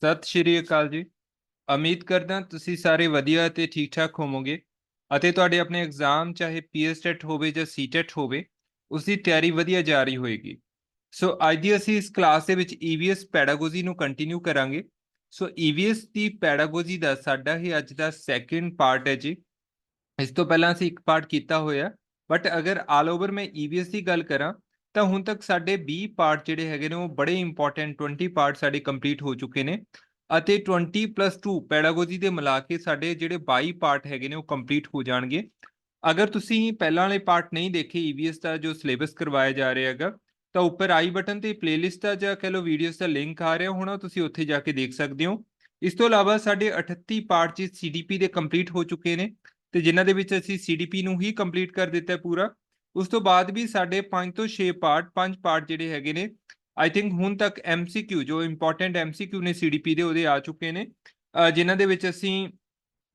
ਸਤਿ ਸ਼੍ਰੀ ਅਕਾਲ ਜੀ। ਉਮੀਦ ਕਰਦਾ ਤੁਸੀਂ ਸਾਰੇ ਵਧੀਆ ਅਤੇ ਠੀਕ ਠਾਕ ਹੋਵੋਗੇ ਅਤੇ ਤੁਹਾਡੇ ਆਪਣੇ ਐਗਜ਼ਾਮ ਚਾਹੇ ਪੀਐਸਟੈਟ ਹੋਵੇ ਜਾਂ ਸੀਟੈਟ ਹੋਵੇ ਉਸ ਦੀ ਤਿਆਰੀ ਵਧੀਆ ਜਾ ਰਹੀ ਹੋਏਗੀ। ਸੋ ਅੱਜ ਦੀ ਅਸੀਂ ਇਸ ਕਲਾਸ ਦੇ ਵਿੱਚ ਈਵੀਐਸ ਪੈਡਾਗੋਜੀ ਨੂੰ ਕੰਟੀਨਿਊ ਕਰਾਂਗੇ। ਸੋ ਈਵੀਐਸ ਦੀ ਪੈਡਾਗੋਜੀ ਦਾ ਸਾਡਾ ਹੀ ਅੱਜ ਦਾ ਸੈਕਿੰਡ ਪਾਰਟ ਹੈ ਜੀ। ਇਸ ਤੋਂ ਪਹਿਲਾਂ ਅਸੀਂ ਇੱਕ ਪਾਰਟ ਕੀਤਾ ਹੋਇਆ, ਬਟ ਅਗਰ ਆਲ ਓਵਰ ਮੈਂ ਈਵੀਐਸ ਦੀ ਗੱਲ ਕਰਾਂ ਤਾਂ ਹੁਣ ਤੱਕ ਸਾਡੇ 20 ਪਾਰਟ ਜਿਹੜੇ ਹੈਗੇ ਨੇ ਉਹ ਬੜੇ ਇੰਪੋਰਟੈਂਟ 20 ਪਾਰਟ ਸਾਡੇ ਕੰਪਲੀਟ ਹੋ ਚੁੱਕੇ ਨੇ ਅਤੇ 20+2 ਪੈਡਾਗੋਜੀ ਦੇ ਮਿਲਾ ਕੇ ਸਾਡੇ ਜਿਹੜੇ 22 ਪਾਰਟ ਹੈਗੇ ਨੇ ਉਹ ਕੰਪਲੀਟ ਹੋ ਜਾਣਗੇ। ਅਗਰ ਤੁਸੀਂ ਪਹਿਲਾਂ ਵਾਲੇ ਪਾਰਟ ਨਹੀਂ ਦੇਖੇ ਈਵੀਐਸ ਦਾ ਜੋ ਸਿਲੇਬਸ ਕਰਵਾਇਆ ਜਾ ਰਿਹਾ ਹੈਗਾ ਤਾਂ ਉੱਪਰ ਆਈ ਬਟਨ ਤੇ ਪਲੇਲਿਸਟ ਦਾ ਜਾਂ ਕਹਿ ਲਓ ਵੀਡੀਓਜ਼ ਦਾ ਲਿੰਕ ਆ ਰਿਹਾ ਹੋਣਾ, ਤੁਸੀਂ ਉੱਥੇ ਜਾ ਕੇ ਦੇਖ ਸਕਦੇ ਹੋ। ਇਸ ਤੋਂ ਇਲਾਵਾ ਸਾਡੇ 38 ਪਾਰਟ ਚ ਸੀਡੀਪੀ ਦੇ ਕੰਪਲੀਟ ਹੋ ਚੁੱਕੇ ਨੇ ਤੇ ਜਿਨ੍ਹਾਂ ਦੇ ਵਿੱਚ ਅਸੀਂ ਸੀਡੀਪੀ ਨੂੰ ਹੀ ਕੰਪਲੀਟ ਕਰ ਦਿੱਤਾ ਪੂਰਾ। ਉਸ ਤੋਂ ਬਾਅਦ ਵੀ ਸਾਡੇ 5 ਤੋਂ 6 ਪਾਰਟ 5 ਪਾਰਟ ਜਿਹੜੇ ਹੈਗੇ ਨੇ ਆਈ ਥਿੰਕ ਹੁਣ ਤੱਕ ਐਮਸੀਕਿਊ ਜੋ ਇੰਪੋਰਟੈਂਟ ਐਮਸੀਕਿਊ ਨੇ ਸੀਡੀਪੀ ਦੇ ਉਹਦੇ ਆ ਚੁੱਕੇ ਨੇ, ਜਿਨ੍ਹਾਂ ਦੇ ਵਿੱਚ ਅਸੀਂ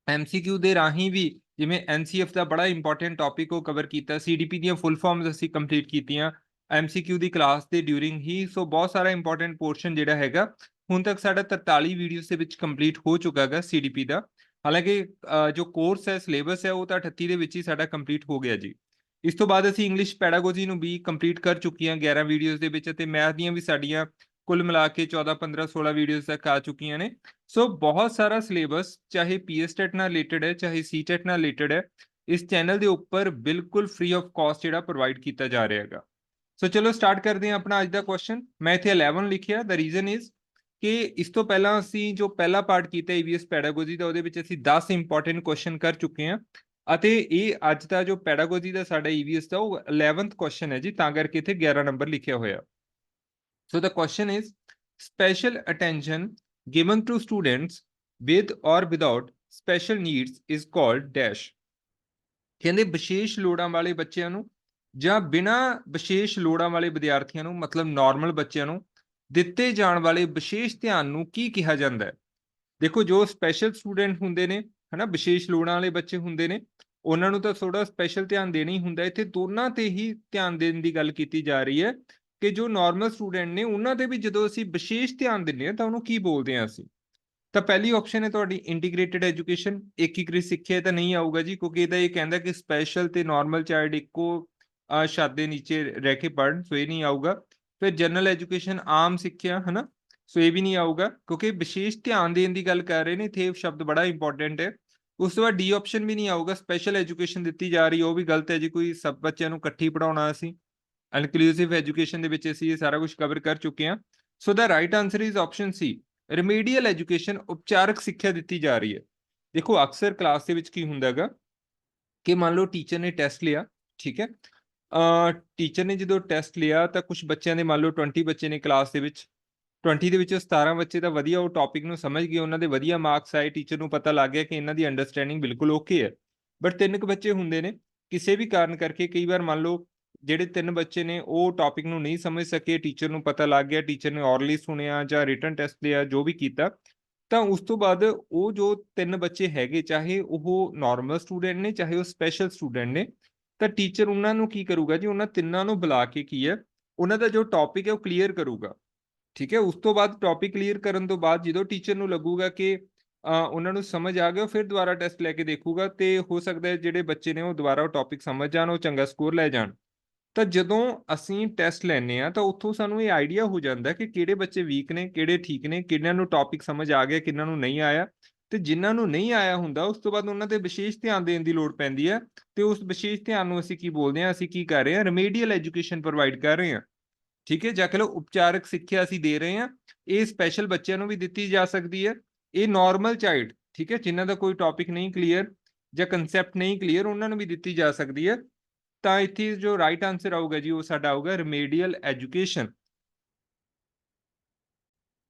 ਐਮਸੀਕਿਊ ਦੇ ਰਾਹੀਂ ਵੀ ਜਿਵੇਂ ਐਨਸੀਐਫ ਦਾ ਬੜਾ ਇੰਪੋਰਟੈਂਟ ਟੌਪਿਕ ਉਹ ਕਵਰ ਕੀਤਾ, ਸੀਡੀਪੀ ਦੀਆਂ ਫੁੱਲ ਫਾਰਮਸ ਅਸੀਂ ਕੰਪਲੀਟ ਕੀਤੀਆਂ ਐਮਸੀਕਿਊ ਦੀ ਕਲਾਸ ਦੇ ਡਿਊਰਿੰਗ ਹੀ। ਸੋ ਬਹੁਤ ਸਾਰਾ ਇੰਪੋਰਟੈਂਟ ਪੋਰਸ਼ਨ ਜਿਹੜਾ ਹੈਗਾ ਹੁਣ ਤੱਕ ਸਾਡਾ 43 ਵੀਡੀਓਜ਼ ਦੇ ਵਿੱਚ ਕੰਪਲੀਟ ਹੋ ਚੁੱਕਾ ਹੈਗਾ ਸੀਡੀਪੀ ਦਾ। ਹਾਲਾਂਕਿ ਜੋ ਕੋਰਸ ਹੈ ਸਿਲੇਬਸ ਹੈ ਉਹ ਤਾਂ 38 ਦੇ ਵਿੱਚ ਹੀ ਸਾਡਾ ਕੰਪਲੀਟ ਹੋ ਗਿਆ ਜੀ। ਇਸ ਤੋਂ ਬਾਅਦ ਅਸੀਂ ਇੰਗਲਿਸ਼ ਪੈਡਾਗੋਜੀ ਨੂੰ ਵੀ ਕੰਪਲੀਟ ਕਰ ਚੁੱਕੇ ਹਾਂ 11 ਵੀਡੀਓਜ਼ ਦੇ ਵਿੱਚ ਅਤੇ ਮੈਥ ਦੀਆਂ ਵੀ ਸਾਡੀਆਂ ਕੁੱਲ ਮਿਲਾ ਕੇ 14 15 16 ਵੀਡੀਓਜ਼ ਤੱਕ ਆ ਚੁੱਕੀਆਂ ਨੇ। ਸੋ ਬਹੁਤ ਸਾਰਾ ਸਿਲੇਬਸ ਚਾਹੇ ਪੀਐਸਟੈਟ ਨਾਲ ਰਿਲੇਟਡ ਹੈ ਚਾਹੇ ਸੀਟੈਟ ਨਾਲ ਰਿਲੇਟਡ ਹੈ ਇਸ ਚੈਨਲ ਦੇ ਉੱਪਰ ਬਿਲਕੁਲ ਫ੍ਰੀ ਆਫ ਕਾਸਟ ਜਿਹੜਾ ਪ੍ਰੋਵਾਈਡ ਕੀਤਾ ਜਾ ਰਿਹਾ ਹੈਗਾ। ਸੋ ਚਲੋ ਸਟਾਰਟ ਕਰਦੇ ਹਾਂ ਆਪਣਾ ਅੱਜ ਦਾ ਕੁਐਸਚਨ। ਮੈਂ ਇੱਥੇ 11 ਲਿਖਿਆ, ਦਾ ਰੀਜ਼ਨ ਇਜ਼ ਕਿ ਇਸ ਤੋਂ ਪਹਿਲਾਂ ਅਸੀਂ ਜੋ ਪਹਿਲਾ ਪਾਰਟ ਕੀਤਾ ਈਵੀਐਸ ਪੈਡਾਗੋਜੀ ਦਾ ਉਹਦੇ ਵਿੱਚ ਅਸੀਂ 10 ਇੰਪੋਰਟੈਂਟ ਕੁਐਸਚਨ ਕਰ ਚੁੱਕੇ ਹਾਂ ਅਤੇ ਇਹ ਅੱਜ ਦਾ ਜੋ ਪੈਡਾਗੋਜੀ ਦਾ ਸਾਡਾ ਈਵੀਐਸ ਦਾ ਉਹ 11th ਕੁਐਸਚਨ ਹੈ ਜੀ, ਤਾਂ ਕਰਕੇ ਇੱਥੇ 11 ਨੰਬਰ ਲਿਖਿਆ ਹੋਇਆ। So the question is special attention given to students with or without special needs is called dash। ਕਹਿੰਦੇ ਵਿਸ਼ੇਸ਼ ਲੋੜਾਂ ਵਾਲੇ ਬੱਚਿਆਂ ਨੂੰ ਜਾਂ ਬਿਨਾਂ ਵਿਸ਼ੇਸ਼ ਲੋੜਾਂ ਵਾਲੇ ਵਿਦਿਆਰਥੀਆਂ ਨੂੰ ਮਤਲਬ ਨਾਰਮਲ ਬੱਚਿਆਂ ਨੂੰ ਦਿੱਤੇ ਜਾਣ ਵਾਲੇ ਵਿਸ਼ੇਸ਼ ਧਿਆਨ ਨੂੰ ਕੀ ਕਿਹਾ ਜਾਂਦਾ ਹੈ। ਦੇਖੋ ਜੋ ਸਪੈਸ਼ਲ ਸਟੂਡੈਂਟ ਹੁੰਦੇ ਨੇ ਹਨਾ, ਵਿਸ਼ੇਸ਼ ਲੋੜਾਂ ਵਾਲੇ ਬੱਚੇ ਹੁੰਦੇ ਨੇ ਉਹਨਾਂ ਨੂੰ ਤਾਂ ਥੋੜਾ ਸਪੈਸ਼ਲ ਧਿਆਨ ਦੇਣਾ ਹੀ ਹੁੰਦਾ। ਇੱਥੇ ਦੋਨਾਂ ਤੇ ਹੀ ਧਿਆਨ ਦੇਣ ਦੀ ਗੱਲ ਕੀਤੀ ਜਾ ਰਹੀ ਹੈ ਕਿ ਜੋ ਨਾਰਮਲ ਸਟੂਡੈਂਟ ਨੇ ਉਹਨਾਂ ਤੇ ਵੀ ਜਦੋਂ ਅਸੀਂ ਵਿਸ਼ੇਸ਼ ਧਿਆਨ ਦਿੰਦੇ ਹਾਂ ਤਾਂ ਉਹਨੂੰ ਕੀ ਬੋਲਦੇ ਹਾਂ ਅਸੀਂ। ਤਾਂ ਪਹਿਲੀ ਆਪਸ਼ਨ ਹੈ ਤੁਹਾਡੀ ਇੰਟੀਗ੍ਰੇਟਿਡ ਐਜੂਕੇਸ਼ਨ, ਏਕੀਕ੍ਰਿਤ ਸਿੱਖਿਆ ਤਾਂ ਨਹੀਂ ਆਊਗਾ ਜੀ, ਕਿਉਂਕਿ ਇਹਦਾ ਇਹ ਕਹਿੰਦਾ ਕਿ ਸਪੈਸ਼ਲ ਤੇ ਨਾਰਮਲ ਚਾਈਲਡ ਇੱਕੋ ਛੱਤ ਦੇ ਨੀਚੇ ਰਹਿ ਕੇ ਪੜ੍ਹਨ, ਸੋ ਇਹ ਨਹੀਂ ਆਊਗਾ। ਫਿਰ ਜਨਰਲ ਐਜੂਕੇਸ਼ਨ ਆਮ ਸਿੱਖਿਆ ਹਨਾ, ਸੋ ਇਹ ਵੀ ਨਹੀਂ ਆਊਗਾ ਕਿਉਂਕਿ ਵਿਸ਼ੇਸ਼ ਧਿਆਨ ਦੇਣ ਦੀ ਗੱਲ ਕਰ ਰਹੇ ਨੇ ਇੱਥੇ, ਸ਼ਬਦ ਬੜਾ ਇੰਪੋਰਟੈਂਟ ਹੈ। ਉਸ ਤੋਂ ਬਾਅਦ ਡੀ ਆਪਸ਼ਨ ਵੀ ਨਹੀਂ ਆਊਗਾ, ਸਪੈਸ਼ਲ ਐਜੂਕੇਸ਼ਨ ਦਿੱਤੀ ਜਾ ਰਹੀ ਉਹ ਵੀ ਗਲਤ ਹੈ ਜੀ, ਕੋਈ ਸਭ ਬੱਚਿਆਂ ਨੂੰ ਇਕੱਠੀ ਪੜਾਉਣਾ ਅਸੀਂ। ਇਨਕਲੂਸਿਵ ਐਜੂਕੇਸ਼ਨ ਦੇ ਵਿੱਚ ਅਸੀਂ ਇਹ ਸਾਰਾ ਕੁਝ ਕਵਰ ਕਰ ਚੁੱਕੇ ਹਾਂ। So the right answer is option C, remedial education, ਉਪਚਾਰਕ ਸਿੱਖਿਆ ਦਿੱਤੀ ਜਾ ਰਹੀ ਹੈ। ਦੇਖੋ ਅਕਸਰ ਕਲਾਸ ਦੇ ਵਿੱਚ ਕੀ ਹੁੰਦਾ ਹੈਗਾ ਕਿ ਮੰਨ ਲਓ ਟੀਚਰ ਨੇ ਟੈਸਟ ਲਿਆ, ਠੀਕ ਹੈ, ਟੀਚਰ ਨੇ ਜਦੋਂ ਟੈਸਟ ਲਿਆ ਤਾਂ ਕੁਝ ਬੱਚਿਆਂ ਦੇ ਮੰਨ ਲਓ 20 ਬੱਚੇ ਨੇ ਕਲਾਸ ਦੇ ਵਿੱਚ, 20 ਦੇ ਵਿੱਚੋਂ 17 ਬੱਚੇ ਤਾਂ ਵਧੀਆ ਉਹ ਟੌਪਿਕ ਨੂੰ ਸਮਝ ਗਏ, ਉਹਨਾਂ ਦੇ ਵਧੀਆ ਮਾਰਕਸ ਆਏ, ਟੀਚਰ ਨੂੰ ਪਤਾ ਲੱਗ ਗਿਆ ਕਿ ਇਹਨਾਂ ਦੀ ਅੰਡਰਸਟੈਂਡਿੰਗ ਬਿਲਕੁਲ ਓਕੇ ਹੈ। ਬਟ 3 ਕੁ ਬੱਚੇ ਹੁੰਦੇ ਨੇ ਕਿਸੇ ਵੀ ਕਾਰਨ ਕਰਕੇ, ਕਈ ਵਾਰ ਮੰਨ ਲਓ ਜਿਹੜੇ 3 ਬੱਚੇ ਨੇ ਉਹ ਟੌਪਿਕ ਨੂੰ ਨਹੀਂ ਸਮਝ ਸਕੇ, ਟੀਚਰ ਨੂੰ ਪਤਾ ਲੱਗ ਗਿਆ, ਟੀਚਰ ਨੇ ਔਰਲੀ ਸੁਣਿਆ ਜਾਂ ਰਿਟਨ ਟੈਸਟ ਲਿਆ ਜੋ ਵੀ ਕੀਤਾ, ਤਾਂ ਉਸ ਤੋਂ ਬਾਅਦ ਉਹ ਜੋ 3 ਬੱਚੇ ਹੈਗੇ ਚਾਹੇ ਉਹ ਨਾਰਮਲ ਸਟੂਡੈਂਟ ਨੇ ਚਾਹੇ ਉਹ ਸਪੈਸ਼ਲ ਸਟੂਡੈਂਟ ਨੇ, ਤਾਂ ਟੀਚਰ ਉਹਨਾਂ ਨੂੰ ਕੀ ਕਰੂਗਾ ਜੀ, ਉਹਨਾਂ ਤਿੰਨਾਂ ਨੂੰ ਬੁਲਾ ਕੇ ਕੀ ਹੈ ਉਹਨਾਂ ਦਾ ਜੋ ਟੌਪਿਕ ਹੈ ਉਹ ਕਲੀਅਰ ਕਰੂਗਾ। ਠੀਕ ਹੈ, ਉਸ ਤੋਂ ਬਾਅਦ ਟੌਪਿਕ ਕਲੀਅਰ ਕਰਨ ਤੋਂ ਬਾਅਦ ਜਦੋਂ ਟੀਚਰ ਨੂੰ ਲੱਗੂਗਾ ਕਿ ਉਹਨਾਂ ਨੂੰ ਸਮਝ ਆ ਗਿਆ, ਫਿਰ ਦੁਬਾਰਾ ਟੈਸਟ ਲੈ ਕੇ ਦੇਖੂਗਾ ਤੇ ਹੋ ਸਕਦਾ ਹੈ ਜਿਹੜੇ ਬੱਚੇ ਨੇ ਉਹ ਦੁਬਾਰਾ ਉਹ ਟੌਪਿਕ ਸਮਝ ਜਾਣ, ਉਹ ਚੰਗਾ ਸਕੋਰ ਲੈ ਜਾਣ। ਤਾਂ ਜਦੋਂ ਅਸੀਂ ਟੈਸਟ ਲੈਂਦੇ ਹਾਂ ਤਾਂ ਉੱਥੋਂ ਸਾਨੂੰ ਇਹ ਆਈਡੀਆ ਹੋ ਜਾਂਦਾ ਕਿ ਕਿਹੜੇ ਬੱਚੇ ਵੀਕ ਨੇ ਕਿਹੜੇ ਠੀਕ ਨੇ, ਕਿਹਨਾਂ ਨੂੰ ਟੌਪਿਕ ਸਮਝ ਆ ਗਿਆ ਕਿਹਨਾਂ ਨੂੰ ਨਹੀਂ ਆਇਆ, ਤੇ ਜਿਨ੍ਹਾਂ ਨੂੰ ਨਹੀਂ ਆਇਆ ਹੁੰਦਾ ਉਸ ਤੋਂ ਬਾਅਦ ਉਹਨਾਂ ਤੇ ਵਿਸ਼ੇਸ਼ ਧਿਆਨ ਦੇਣ ਦੀ ਲੋੜ ਪੈਂਦੀ ਹੈ। ਤੇ ਉਸ ਵਿਸ਼ੇਸ਼ ਧਿਆਨ ਨੂੰ ਅਸੀਂ ਕੀ ਬੋਲਦੇ ਹਾਂ, ਅਸੀਂ ਕੀ ਕਰ ਰਹੇ ਹਾਂ, ਰਿਮੀਡੀਅਲ ਐਜੂਕੇਸ਼ਨ ਪ੍ਰੋਵਾਈਡ ਕਰ ਰਹੇ ਹਾਂ। ਠੀਕ ਹੈ, ਜਾਂ ਕਹ ਲਓ ਉਪਚਾਰਕ ਸਿੱਖਿਆ ਅਸੀਂ ਦੇ ਰਹੇ ਹਾਂ। ਇਹ ਸਪੈਸ਼ਲ ਬੱਚਿਆਂ ਨੂੰ ਵੀ ਦਿੱਤੀ ਜਾ ਸਕਦੀ ਹੈ, ਇਹ ਨਾਰਮਲ ਚਾਈਲਡ ਠੀਕ ਹੈ ਜਿਨ੍ਹਾਂ ਦਾ ਕੋਈ ਟੌਪਿਕ ਨਹੀਂ ਕਲੀਅਰ ਜਾਂ ਕੰਸੈਪਟ ਨਹੀਂ ਕਲੀਅਰ ਉਹਨਾਂ ਨੂੰ ਵੀ ਦਿੱਤੀ ਜਾ ਸਕਦੀ ਹੈ। ਤਾਂ ਇੱਥੇ ਜੋ ਰਾਈਟ ਆਨਸਰ ਆਊਗਾ ਜੀ ਉਹ ਸਾਡਾ ਆਊਗਾ ਰਿਮੀਡੀਅਲ ਐਜੂਕੇਸ਼ਨ।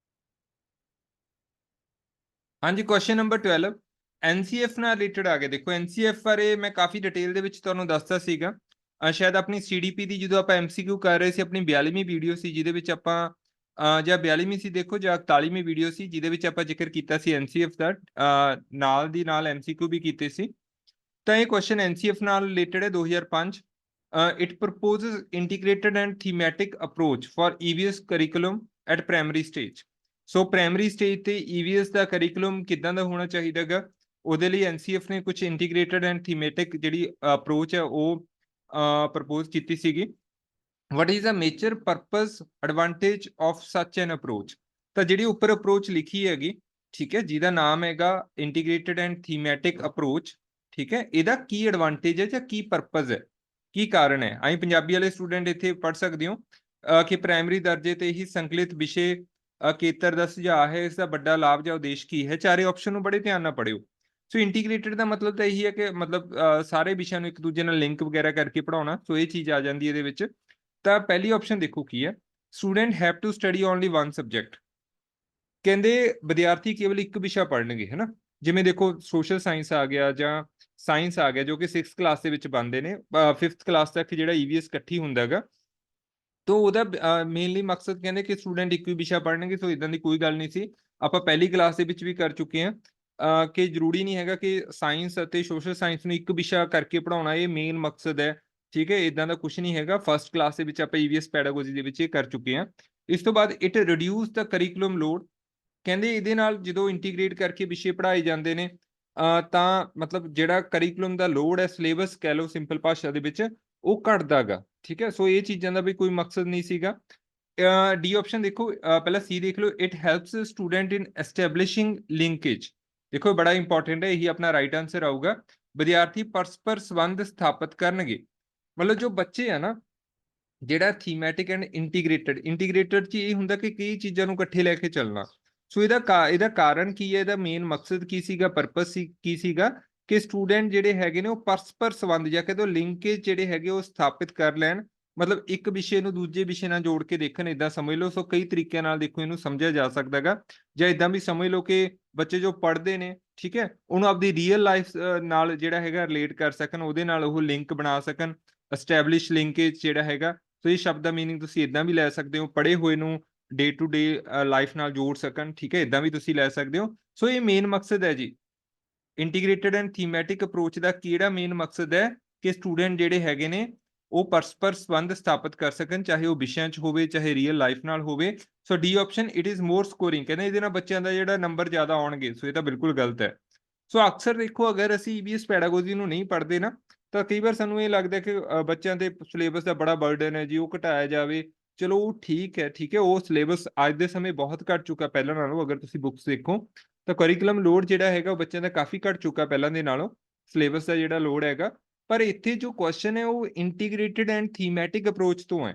ਹਾਂਜੀ, ਕੁਐਸਚਨ ਨੰਬਰ 12 ਐਨਸੀਐਫ ਨਾਲ ਰਿਲੇਟਡ ਆ ਗਿਆ। ਦੇਖੋ ਐਨਸੀਐਫ ਬਾਰੇ ਮੈਂ ਕਾਫੀ ਡਿਟੇਲ ਦੇ ਵਿੱਚ ਤੁਹਾਨੂੰ ਦੱਸਦਾ ਸੀਗਾ, ਸ਼ਾਇਦ ਆਪਣੀ ਸੀਡੀਪੀ ਦੀ ਜਦੋਂ ਆਪਾਂ ਐਮਸੀਕਿਊ ਕਰ ਰਹੇ ਸੀ, ਆਪਣੀ 42ਵੀਂ ਵੀਡੀਓ ਸੀ ਜਿਹਦੇ ਵਿੱਚ ਆਪਾਂ ਜਾਂ 42ਵੀਂ ਸੀ ਦੇਖੋ ਜਾਂ 41ਵੀਂ ਵੀਡੀਓ ਸੀ ਜਿਹਦੇ ਵਿੱਚ ਆਪਾਂ ਜ਼ਿਕਰ ਕੀਤਾ ਸੀ ਐਨਸੀਐਫ ਦਾ, ਨਾਲ ਦੀ ਨਾਲ ਐਮਸੀਕਿਊ ਵੀ ਕੀਤੇ ਸੀ। ਤਾਂ ਇਹ ਕੁਐਸਚਨ ਐਨਸੀਐਫ ਨਾਲ ਰਿਲੇਟਡ ਹੈ 2005। It proposes integrated and thematic approach for EVS curriculum at primary stage. So primary stage ਤੇ ਈਵੀਐਸ ਦਾ ਕਰਿਕੂਲਮ ਕਿੱਦਾਂ ਦਾ ਹੋਣਾ ਚਾਹੀਦਾ ਹੈਗਾ, ਉਹਦੇ ਲਈ ਐਨਸੀਐਫ ਨੇ ਕੁਝ ਇੰਟੀਗ੍ਰੇਟਡ ਐਂਡ ਥੀਮੈਟਿਕ ਜਿਹੜੀ ਅਪਰੋਚ ਹੈ ਉਹ ਪ੍ਰਪੋਜ਼ ਕੀਤੀ ਸੀਗੀ। What is the major purpose advantage of ਸੱਚ ਐਨ ਅਪਰੋਚ, ਤਾਂ ਜਿਹੜੀ ਉੱਪਰ ਅਪਰੋਚ ਲਿਖੀ ਹੈਗੀ, ਠੀਕ ਹੈ, ਜਿਹਦਾ ਨਾਮ ਹੈਗਾ ਇੰਟੀਗ੍ਰੇਟਡ ਐਂਡ ਥੀਮੈਟਿਕ ਅਪਰੋਚ, ਠੀਕ ਹੈ, ਇਹਦਾ ਕੀ ਐਡਵਾਂਟੇਜ ਹੈ ਜਾਂ ਕੀ ਪਰਪਸ ਹੈ, ਕੀ ਕਾਰਨ ਹੈ। ਅਸੀਂ ਪੰਜਾਬੀ ਵਾਲੇ ਸਟੂਡੈਂਟ ਇੱਥੇ ਪੜ੍ਹ ਸਕਦੇ ਹੋ ਕਿ ਪ੍ਰਾਇਮਰੀ ਦਰਜੇ ਤੇ ਹੀ ਸੰਕਲਿਤ ਵਿਸ਼ੇ ਕੇਤਰ ਦਾ ਸੁਝਾਅ ਹੈ, ਇਸ ਦਾ ਵੱਡਾ ਲਾਭ ਜਾਂ ਉਦੇਸ਼ ਕੀ ਹੈ। ਚਾਰੇ ਆਪਸ਼ਨ ਨੂੰ ਬੜੇ ਧਿਆਨ ਨਾਲ ਪੜ੍ਹਿਓ। ਸੋ ਇੰਟੀਗ੍ਰੇਟਡ ਦਾ ਮਤਲਬ ਤਾਂ ਇਹੀ ਹੈ ਕਿ ਮਤਲਬ ਸਾਰੇ ਵਿਸ਼ਿਆਂ ਨੂੰ ਇੱਕ ਦੂਜੇ ਨਾਲ ਲਿੰਕ ਵਗੈਰਾ ਕਰਕੇ ਪੜ੍ਹਾਉਣਾ। ਸੋ ਇਹ ਚੀਜ਼ ਆ ਜਾਂਦੀ ਹੈ ਇਹਦੇ ਵਿੱਚ। ਤਾਂ ਪਹਿਲੀ ਆਪਸ਼ਨ ਦੇਖੋ ਕੀ ਹੈ, student have to study only one subject. ਕਹਿੰਦੇ ਵਿਦਿਆਰਥੀ ਕੇਵਲ ਇੱਕ ਵਿਸ਼ਾ ਪੜ੍ਹਨਗੇ, ਹੈ ਨਾ। ਜਿਵੇਂ ਦੇਖੋ ਸੋਸ਼ਲ ਸਾਇੰਸ ਆ ਗਿਆ ਜਾਂ ਸਾਇੰਸ ਆ ਗਿਆ, ਜੋ ਕਿ 6th ਕਲਾਸ ਦੇ ਵਿੱਚ ਬਣਦੇ ਨੇ, 5th ਕਲਾਸ ਤੱਕ ਜਿਹੜਾ ਈਵੀਐਸ ਇਕੱਠੀ ਹੁੰਦਾ ਹੈਗਾ। ਤੋ ਉਹਦਾ ਮੇਨਲੀ ਮਕਸਦ ਕਹਿੰਦੇ ਕਿ ਸਟੂਡੈਂਟ ਇੱਕ ਹੀ ਵਿਸ਼ਾ ਪੜ੍ਹਨਗੇ। ਸੋ ਇਦਾਂ ਦੀ ਕੋਈ ਗੱਲ ਨਹੀਂ ਸੀ, ਆਪਾਂ ਪਹਿਲੀ ਕਲਾਸ ਦੇ ਵਿੱਚ ਵੀ ਕਰ ਚੁੱਕੇ ਹਾਂ ਕਿ ਜ਼ਰੂਰੀ ਨਹੀਂ ਹੈਗਾ ਕਿ ਸਾਇੰਸ ਅਤੇ ਸੋਸ਼ਲ ਸਾਇੰਸ ਨੂੰ ਇੱਕ ਵਿਸ਼ਾ ਕਰਕੇ ਪੜ੍ਹਾਉਣਾ ਇਹ ਮੇਨ ਮਕਸਦ ਹੈ, ਠੀਕ ਹੈ। ਇਦਾਂ ਦਾ ਕੁਝ ਨਹੀਂ ਹੈਗਾ। ਫਸਟ ਕਲਾਸ ਦੇ ਵਿੱਚ ਆਪਾਂ ਈਵੀਐਸ ਪੈਡਾਗੋਜੀ ਦੇ ਵਿੱਚ ਇਹ ਕਰ ਚੁੱਕੇ ਹਾਂ। ਇਸ ਤੋਂ ਬਾਅਦ it reduce the curriculum load. ਕਹਿੰਦੇ ਇਹਦੇ ਨਾਲ ਜਦੋਂ ਇੰਟੀਗ੍ਰੇਟ ਕਰਕੇ ਵਿਸ਼ੇ ਪੜ੍ਹਾਏ ਜਾਂਦੇ ਨੇ ਤਾਂ ਮਤਲਬ ਜਿਹੜਾ ਕਰਿਕੂਲਮ ਦਾ ਲੋਡ ਹੈ, ਸਿਲੇਬਸ ਕਹਿ ਲਓ ਸਿੰਪਲ ਭਾਸ਼ਾ ਦੇ ਵਿੱਚ, ਉਹ ਘਟਦਾ ਗਾ, ਠੀਕ ਹੈ। ਸੋ ਇਹ ਚੀਜ਼ਾਂ ਦਾ ਵੀ ਕੋਈ ਮਕਸਦ ਨਹੀਂ ਸੀਗਾ। ਡੀ ਆਪਸ਼ਨ ਦੇਖੋ, ਪਹਿਲਾਂ ਸੀ ਦੇਖ ਲਓ, it helps student in establishing linkage. ਦੇਖੋ ਬੜਾ ਇੰਪੋਰਟੈਂਟ ਹੈ, ਇਹੀ ਆਪਣਾ ਰਾਈਟ ਆਂਸਰ ਆਊਗਾ। ਵਿਦਿਆਰਥੀ ਪਰਸਪਰ ਸੰਬੰਧ ਸਥਾਪਿਤ ਕਰਨਗੇ। ਮਤਲਬ ਜੋ ਬੱਚੇ ਆ ਨਾ, ਜਿਹੜਾ ਥੀਮੈਟਿਕ ਐਂਡ ਇੰਟੀਗ੍ਰੇਟਡ ਚ ਇਹ ਹੁੰਦਾ ਕਿ ਕਈ ਚੀਜ਼ਾਂ ਨੂੰ ਇਕੱਠੇ ਲੈ ਕੇ ਚੱਲਣਾ। ਸੋ ਇਹਦਾ ਕਾਰਨ ਕੀ ਹੈ, ਇਹਦਾ ਮੇਨ ਮਕਸਦ ਕੀ ਸੀਗਾ, ਪਰਪਸ ਕੀ ਸੀਗਾ ਕਿ ਸਟੂਡੈਂਟ ਜਿਹੜੇ ਹੈਗੇ ਨੇ ਉਹ ਪਰਸਪਰ ਸੰਬੰਧ ਜਾਂ ਕਹਿੰਦੇ ਲਿੰਕੇਜ ਜਿਹੜੇ ਹੈਗੇ ਉਹ ਸਥਾਪਿਤ ਕਰ ਲੈਣ। ਮਤਲਬ ਇੱਕ ਵਿਸ਼ੇ ਨੂੰ ਦੂਜੇ ਵਿਸ਼ੇ ਨਾਲ ਜੋੜ ਕੇ ਦੇਖਣ, ਇਦਾਂ ਸਮਝ ਲਓ। ਸੋ ਕਈ ਤਰੀਕਿਆਂ ਨਾਲ ਦੇਖੋ ਇਹਨੂੰ ਸਮਝਿਆ ਜਾ ਸਕਦਾ ਹੈਗਾ, ਜਾਂ ਇਦਾਂ ਵੀ ਸਮਝ ਲਓ ਕਿ ਬੱਚੇ ਜੋ ਪੜ੍ਹਦੇ ਨੇ, ਠੀਕ ਹੈ, ਉਹਨੂੰ ਆਪਦੀ ਰੀਅਲ ਲਾਈਫ ਨਾਲ ਜਿਹੜਾ ਹੈਗਾ ਰਿਲੇਟ ਕਰ ਸਕਣ, ਉਹਦੇ ਨਾਲ ਉਹ ਲਿੰਕ ਬਣਾ ਸਕਣ। ਐਸਟੈਬਲਿਸ਼ ਲਿੰਕੇਜ ਜਿਹੜਾ ਹੈਗਾ, ਸੋ ਇਹ ਸ਼ਬਦ ਦਾ ਮੀਨਿੰਗ ਤੁਸੀਂ ਇਦਾਂ ਵੀ ਲੈ ਸਕਦੇ ਹੋ, ਪੜ੍ਹੇ ਹੋਏ ਨੂੰ ਡੇ ਟੂ ਡੇ ਲਾਈਫ ਨਾਲ ਜੋੜ ਸਕਣ, ਠੀਕ ਹੈ, ਇਦਾਂ ਵੀ ਤੁਸੀਂ ਲੈ ਸਕਦੇ ਹੋ। ਸੋ ਇਹ ਮੇਨ ਮਕਸਦ ਹੈ ਜੀ। ਇੰਟੀਗ੍ਰੇਟਡ ਐਂਡ ਥੀਮੈਟਿਕ ਅਪਰੋਚ ਦਾ ਕਿਹੜਾ ਮੇਨ ਮਕਸਦ ਹੈ ਕਿ ਸਟੂਡੈਂਟ ਜਿਹੜੇ ਹੈਗੇ ਨੇ ਉਹ ਪਰਸਪਰ ਸੰਬੰਧ ਸਥਾਪਿਤ ਕਰ ਸਕਣ, ਚਾਹੇ ਉਹ ਵਿਸ਼ਿਆਂ 'ਚ ਹੋਵੇ ਚਾਹੇ ਰੀਅਲ ਲਾਈਫ ਨਾਲ ਹੋਵੇ। So D option, it is more scoring, ਕਹਿੰਦੇ ਇਹਦੇ ਨਾਲ ਬੱਚਿਆਂ ਦਾ ਜਿਹੜਾ ਨੰਬਰ ਜ਼ਿਆਦਾ ਆਉਣਗੇ। ਸੋ ਇਹ ਤਾਂ ਬਿਲਕੁਲ ਗਲਤ ਹੈ। ਸੋ ਅਕਸਰ ਦੇਖੋ, ਅਗਰ ਅਸੀਂ ਈਵੀਐਸ ਪੈਡਾਗੋਜੀ ਨੂੰ ਨਹੀਂ ਪੜ੍ਹਦੇ ਨਾ, ਤਾਂ ਕਈ ਵਾਰ ਸਾਨੂੰ ਇਹ ਲੱਗਦਾ ਕਿ ਬੱਚਿਆਂ ਦੇ ਸਿਲੇਬਸ ਦਾ ਬੜਾ ਬਰਡਨ ਹੈ ਜੀ, ਉਹ ਘਟਾਇਆ ਜਾਵੇ। ਚਲੋ ਉਹ ਠੀਕ ਹੈ, ਠੀਕ ਹੈ, ਉਹ ਸਿਲੇਬਸ ਅੱਜ ਦੇ ਸਮੇਂ ਬਹੁਤ ਘਟ ਚੁੱਕਾ ਪਹਿਲਾਂ ਨਾਲੋਂ। ਅਗਰ ਤੁਸੀਂ ਬੁੱਕਸ ਦੇਖੋ ਤਾਂ ਕਰਿਕੂਲਮ ਲੋਡ ਜਿਹੜਾ ਹੈਗਾ ਉਹ ਬੱਚਿਆਂ ਦਾ ਕਾਫੀ ਘਟ ਚੁੱਕਾ ਪਹਿਲਾਂ ਦੇ ਨਾਲੋਂ, ਸਿਲੇਬਸ ਦਾ ਜਿਹੜਾ ਲੋਡ ਹੈਗਾ। ਪਰ ਇੱਥੇ ਜੋ ਕੁਐਸਚਨ ਹੈ ਉਹ ਇੰਟੀਗ੍ਰੇਟਡ ਐਂਡ ਥੀਮੈਟਿਕ ਅਪਰੋਚ ਤੋਂ ਹੈ,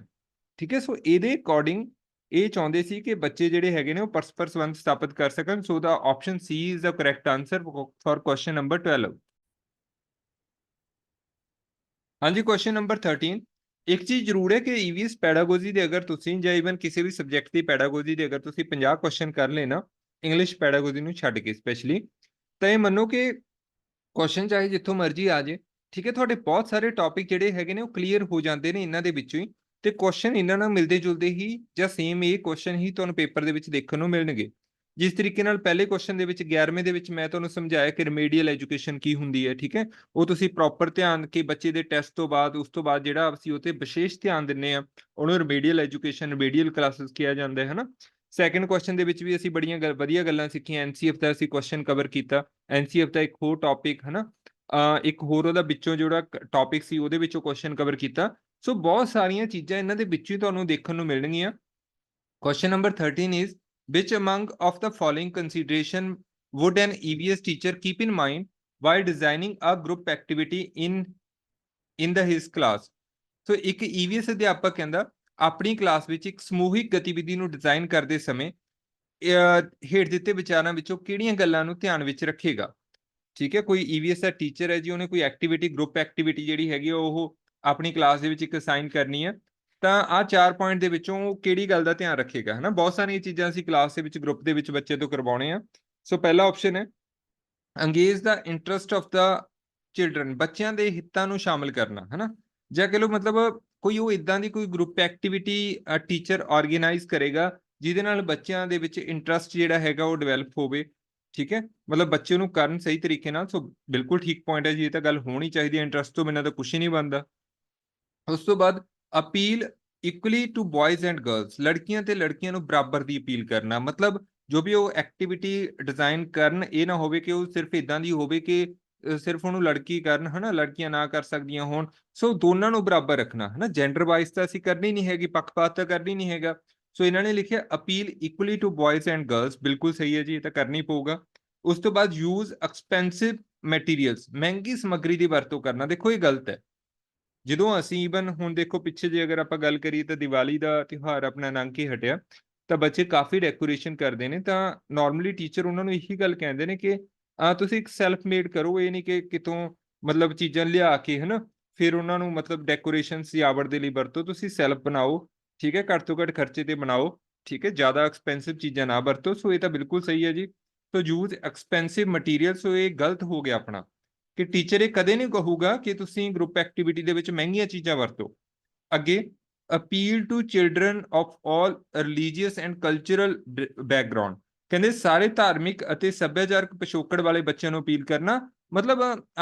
ਠੀਕ ਹੈ। ਸੋ ਇਹਦੇ ਅਕੋਰਡਿੰਗ ਇਹ ਚਾਹੁੰਦੇ ਸੀ ਕਿ ਬੱਚੇ ਜਿਹੜੇ ਹੈਗੇ ਨੇ ਉਹ ਪਰਸਪਰ ਸੰਬੰਧ ਸਥਾਪਿਤ ਕਰ ਸਕਣ। So the option C is the correct answer for question number 12। ਹਾਂਜੀ, ਕੁਐਸਚਨ ਨੰਬਰ 13। ਇੱਕ ਚੀਜ਼ ਜ਼ਰੂਰ ਹੈ ਕਿ ਈਵੀਐਸ ਪੈਡਾਗੋਜੀ ਦੇ ਅਗਰ ਤੁਸੀਂ ਜਾਂ ਇਵਨ ਕਿਸੇ ਵੀ ਸਬਜੈਕਟ ਦੀ ਪੈਡਾਗੋਜੀ ਦੇ ਅਗਰ ਤੁਸੀਂ 50 ਕੁਐਸਚਨ ਕਰ ਲਏ ਨਾ, ਇੰਗਲਿਸ਼ ਪੈਡਾਗੋਜੀ ਨੂੰ ਛੱਡ ਕੇ ਸਪੈਸ਼ਲੀ, ਤਾਂ ਇਹ ਮੰਨੋ ਕਿ ਕੁਐਸਚਨ ਚਾਹੇ ਜਿੱਥੋਂ ਮਰਜ਼ੀ ਆ ਜੇ, ਠੀਕ ਹੈ, ਤੁਹਾਡੇ ਬਹੁਤ ਸਾਰੇ ਟੌਪਿਕ ਜਿਹੜੇ ਹੈਗੇ ਨੇ ਉਹ ਕਲੀਅਰ ਹੋ ਜਾਂਦੇ ਨੇ ਇਹਨਾਂ ਦੇ ਵਿੱਚੋਂ ਹੀ। ਤੇ ਕੁਐਸਚਨ ਇਹਨਾਂ ਨਾਲ ਮਿਲਦੇ ਜੁਲਦੇ ਹੀ ਜਾਂ ਸੇਮ ਇਹ ਕੁਐਸਚਨ ਹੀ ਤੁਹਾਨੂੰ ਪੇਪਰ ਦੇ ਵਿੱਚ ਦੇਖਣ ਨੂੰ ਮਿਲਣਗੇ। ਜਿਸ ਤਰੀਕੇ ਨਾਲ ਪਹਿਲੇ ਕੁਐਸਚਨ ਦੇ ਵਿੱਚ 11ਵੇਂ ਦੇ ਵਿੱਚ ਮੈਂ ਤੁਹਾਨੂੰ ਸਮਝਾਇਆ ਕਿ ਰਿਮੀਡੀਅਲ ਐਜੂਕੇਸ਼ਨ ਕੀ ਹੁੰਦੀ ਹੈ, ਠੀਕ ਹੈ, ਉਹ ਤੁਸੀਂ ਪ੍ਰੋਪਰ ਧਿਆਨ ਕੇ ਬੱਚੇ ਦੇ ਟੈਸਟ ਤੋਂ ਬਾਅਦ ਉਸ ਤੋਂ ਬਾਅਦ ਜਿਹੜਾ ਅਸੀਂ ਉਹ ਤੇ ਵਿਸ਼ੇਸ਼ ਧਿਆਨ ਦਿੰਨੇ ਆ, ਉਹਨੂੰ ਰਿਮੀਡੀਅਲ ਐਜੂਕੇਸ਼ਨ, ਰਿਮੀਡੀਅਲ ਕਲਾਸਿਸ ਕਿਹਾ ਜਾਂਦਾ ਹੈ ਨਾ। ਸੈਕੰਡ ਕੁਐਸਚਨ ਦੇ ਵਿੱਚ ਵੀ ਅਸੀਂ ਬੜੀਆਂ ਵਧੀਆ ਗੱਲਾਂ ਸਿੱਖੀਆਂ। ਐਨਸੀਐਫ ਦਾ ਅਸੀਂ ਕੁਐਸਚਨ ਕਵਰ ਕੀਤਾ। ਐਨਸੀਐਫ ਦਾ ਇੱਕ ਹੋਰ ਟੌਪਿਕ ਹੈ ਨਾ, ਇੱਕ ਹੋਰ ਉਹਦਾ ਵਿੱਚੋਂ ਜਿਹੜਾ ਟੌਪਿਕ ਸੀ ਉਹਦੇ ਵਿੱਚੋਂ ਕੁਐਸਚਨ ਕਵਰ ਕੀਤਾ। ਸੋ ਬਹੁਤ ਸਾਰੀਆਂ ਚੀਜ਼ਾਂ ਇਹਨਾਂ ਦੇ ਵਿੱਚੋਂ ਹੀ ਤੁਹਾਨੂੰ ਦੇਖਣ ਨੂੰ ਮਿਲਣਗੀਆਂ। Question number 13 is which among of the following consideration would an EVS teacher keep in mind while designing a group activity in the his class? ਸੋ ਇੱਕ EVS ਅਧਿਆਪਕ ਕਹਿੰਦਾ ਆਪਣੀ ਕਲਾਸ ਵਿੱਚ ਇੱਕ ਸਮੂਹਿਕ ਗਤੀਵਿਧੀ ਨੂੰ ਡਿਜ਼ਾਈਨ ਕਰਦੇ ਸਮੇਂ ਹੇਠ ਦਿੱਤੇ ਵਿਚਾਰਾਂ ਵਿੱਚੋਂ ਕਿਹੜੀਆਂ ਗੱਲਾਂ ਨੂੰ ਧਿਆਨ ਵਿੱਚ ਰੱਖੇਗਾ, ਠੀਕ ਹੈ। ਕੋਈ EVS ਦਾ ਟੀਚਰ ਹੈ ਜੀ, ਉਹਨੇ ਕੋਈ ਐਕਟੀਵਿਟੀ, ਗਰੁੱਪ ਐਕਟੀਵਿਟੀ ਜਿਹੜੀ ਹੈਗੀ ਉਹ ਆਪਣੀ ਕਲਾਸ ਦੇ ਵਿੱਚ ਇੱਕ ਅਸਾਈਨ ਕਰਨੀ ਹੈ, ਤਾਂ ਆਹ 4 ਪੁਆਇੰਟ ਦੇ ਵਿੱਚੋਂ ਉਹ ਕਿਹੜੀ ਗੱਲ ਦਾ ਧਿਆਨ ਰੱਖੇਗਾ, ਹੈ ਨਾ। ਬਹੁਤ ਸਾਰੀਆਂ ਚੀਜ਼ਾਂ ਅਸੀਂ ਕਲਾਸ ਦੇ ਵਿੱਚ ਗਰੁੱਪ ਦੇ ਵਿੱਚ ਬੱਚੇ ਤੋਂ ਕਰਵਾਉਣੇ ਆ। ਸੋ ਪਹਿਲਾ ਆਪਸ਼ਨ ਹੈ engaged the interest of the children, ਬੱਚਿਆਂ ਦੇ ਹਿੱਤਾਂ ਨੂੰ ਸ਼ਾਮਿਲ ਕਰਨਾ, ਹੈ ਨਾ। ਜਾਂ ਕਹ ਲਓ ਮਤਲਬ ਕੋਈ ਉਹ ਇਦਾਂ ਦੀ ਕੋਈ ਗਰੁੱਪ ਐਕਟੀਵਿਟੀ ਟੀਚਰ ਆਰਗੇਨਾਈਜ਼ ਕਰੇਗਾ ਜਿਹਦੇ ਨਾਲ ਬੱਚਿਆਂ ਦੇ ਵਿੱਚ ਇੰਟਰਸਟ ਜਿਹੜਾ ਹੈਗਾ ਉਹ ਡਿਵੈਲਪ ਹੋਵੇ, ਠੀਕ ਹੈ, ਮਤਲਬ ਬੱਚੇ ਨੂੰ ਕਰਨ ਸਹੀ ਤਰੀਕੇ ਨਾਲ। ਸੋ ਬਿਲਕੁਲ ਠੀਕ ਪੁਆਇੰਟ ਹੈ ਜੀ, ਇਹ ਤਾਂ ਗੱਲ ਹੋਣੀ ਚਾਹੀਦੀ ਹੈ। ਇੰਟਰਸਟ ਤੋਂ ਬਿਨਾਂ ਤਾਂ ਕੁਝ ਹੀ ਨਹੀਂ ਬਣਦਾ। ਉਸ ਤੋਂ ਬਾਅਦ appeal equally to boys and girls, ਲੜਕੀਆਂ ਤੇ ਲੜਕੀਆਂ ਨੂੰ ਬਰਾਬਰ ਦੀ ਅਪੀਲ ਕਰਨਾ। ਮਤਲਬ ਜੋ ਵੀ ਉਹ ਐਕਟੀਵਿਟੀ ਡਿਜ਼ਾਈਨ ਕਰਨ, ਇਹ ਨਾ ਹੋਵੇ ਕਿ ਉਹ ਸਿਰਫ ਇਦਾਂ ਦੀ ਹੋਵੇ ਕਿ ਸਿਰਫ ਉਹਨੂੰ ਲੜਕੀ ਕਰਨ, ਹਨਾ, ਲੜਕੀਆਂ ਨਾ ਕਰ ਸਕਦੀਆਂ ਹੋਣ। ਸੋ ਦੋਨਾਂ ਨੂੰ ਬਰਾਬਰ ਰੱਖਣਾ, ਹਨਾ, ਜੈਂਡਰ ਵਾਈਜ਼ ਤਾਂ ਅਸੀਂ ਕਰਨੀ ਨਹੀਂ ਹੈਗੀ, ਪੱਖਪਾਤ ਤਾਂ ਕਰਨੀ ਨਹੀਂ ਹੈਗਾ। ਸੋ ਇਹਨਾਂ ਨੇ ਲਿਖਿਆ appeal equally to boys and girls, ਬਿਲਕੁਲ ਸਹੀ ਹੈ ਜੀ, ਇਹ ਤਾਂ ਕਰਨੀ ਪਊਗਾ। ਉਸ ਤੋਂ ਬਾਅਦ ਯੂਜ਼ ਐਕਸਪੈਂਸਿਵ ਮਟੀਰੀਅਲਸ, ਮਹਿੰਗੀ ਸਮੱਗਰੀ ਦੀ ਵਰਤੋਂ ਕਰਨਾ। ਦੇਖੋ ਇਹ ਗਲਤ ਹੈ। ਜਦੋਂ ਅਸੀਂ ਈਵਨ ਹੁਣ ਦੇਖੋ ਪਿੱਛੇ ਜੇ ਅਗਰ ਆਪਾਂ ਗੱਲ ਕਰੀਏ ਤਾਂ ਦੀਵਾਲੀ ਦਾ ਤਿਉਹਾਰ ਆਪਣਾ ਲੰਘ ਕੇ ਹਟਿਆ, ਤਾਂ ਬੱਚੇ ਕਾਫੀ ਡੈਕੋਰੇਸ਼ਨ ਕਰਦੇ ਨੇ, ਤਾਂ ਨਾਰਮਲੀ ਟੀਚਰ ਉਹਨਾਂ ਨੂੰ ਇਹੀ ਗੱਲ ਕਹਿੰਦੇ ਨੇ ਕਿ ਤੁਸੀਂ ਇੱਕ ਸੈਲਫ ਮੇਡ ਕਰੋ, ਇਹ ਨਹੀਂ ਕਿ ਕਿਤੋਂ ਮਤਲਬ ਚੀਜ਼ਾਂ ਲਿਆ ਕੇ, ਹਨਾ, ਫਿਰ ਉਹਨਾਂ ਨੂੰ ਮਤਲਬ ਡੈਕੋਰੇਸ਼ਨ ਸਜਾਵਟ ਦੇ ਲਈ ਵਰਤੋ। ਤੁਸੀਂ ਸੈਲਫ ਬਣਾਓ, ਠੀਕ ਹੈ, ਘੱਟ ਤੋਂ ਘੱਟ ਖਰਚੇ ਤੇ ਬਣਾਓ, ਠੀਕ ਹੈ, ਜ਼ਿਆਦਾ ਐਕਸਪੈਂਸਿਵ ਚੀਜ਼ਾਂ ਨਾ ਵਰਤੋ। ਸੋ ਇਹ ਤਾਂ ਬਿਲਕੁਲ ਸਹੀ ਹੈ ਜੀ। ਸੋ ਯੂਜ਼ ਐਕਸਪੈਂਸਿਵ ਮਟੀਰੀਅਲ, ਸੋ ਇਹ ਗਲਤ ਹੋ ਗਿਆ ਆਪਣਾ, ਕਿ ਟੀਚਰ ਇਹ ਕਦੇ ਨਹੀਂ ਕਹੂਗਾ ਕਿ ਤੁਸੀਂ ਗਰੁੱਪ ਐਕਟੀਵਿਟੀ ਦੇ ਵਿੱਚ ਮਹਿੰਗੀਆਂ ਚੀਜ਼ਾਂ ਵਰਤੋ। ਅੱਗੇ, appeal to children of all religious and cultural background, ਕਹਿੰਦੇ ਸਾਰੇ ਧਾਰਮਿਕ ਅਤੇ ਸੱਭਿਆਚਾਰਕ ਪਿਛੋਕੜ ਵਾਲੇ ਬੱਚਿਆਂ ਨੂੰ ਅਪੀਲ ਕਰਨਾ, ਮਤਲਬ